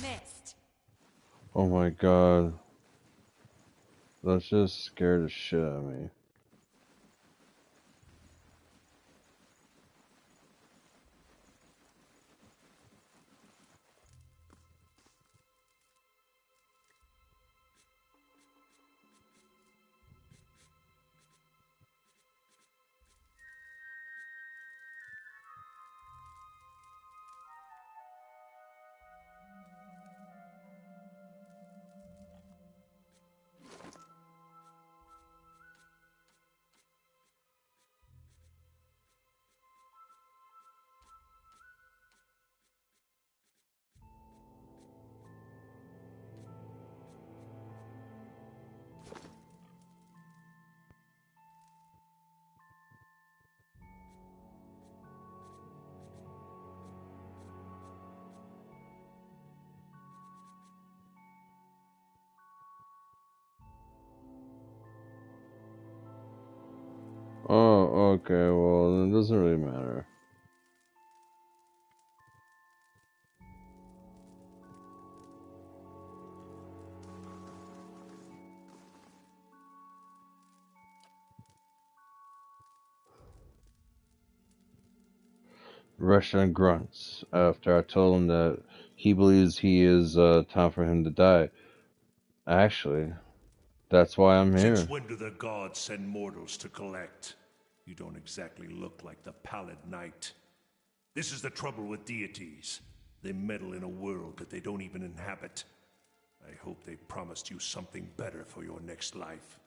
Missed. Oh my god. That just scared the shit out of me. Oh, okay, well, then it doesn't really matter. Russian grunts after I told him that he believes he is time for him to die. Actually, that's why I'm here. Since when do the gods send mortals to collect? You don't exactly look like the Pallid Knight. This is the trouble with deities. They meddle in a world that they don't even inhabit. I hope they promised you something better for your next life.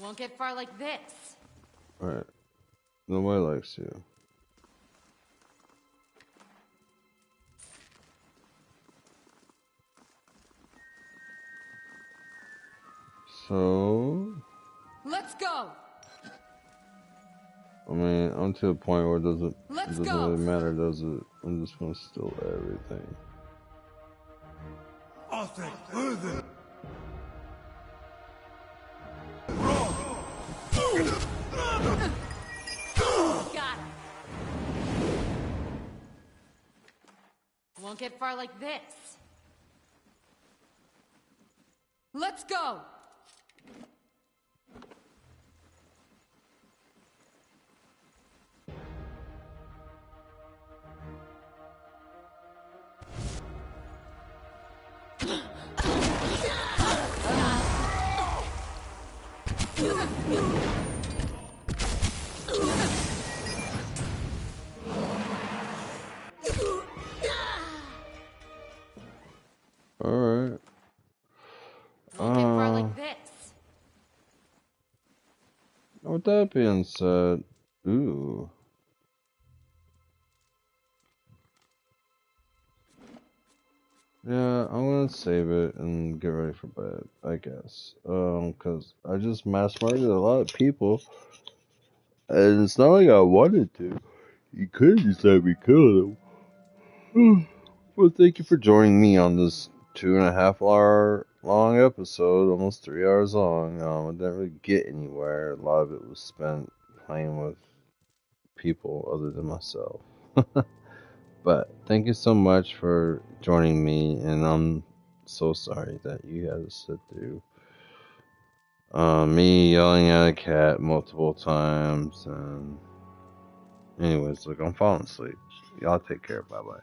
Won't get far like this. Alright. Nobody likes you. So... let's go! I mean, I'm to a point where it doesn't really matter, does it? I'm just gonna steal everything. Got it. won't get far like this. Let's go! Alright. Won't get far like this. With that being said, ooh. Yeah, I'm gonna save it and get ready for bed, I guess. Cause I just mass marketed a lot of people, and it's not like I wanted to. You could just have me kill them. Well, thank you for joining me on this 2.5 hour long episode, almost 3 hours long. I didn't really get anywhere. A lot of it was spent playing with people other than myself. But thank you so much for joining me, and I'm so sorry that you had to sit through me yelling at a cat multiple times. And anyways, look, I'm falling asleep. Y'all take care. Bye bye.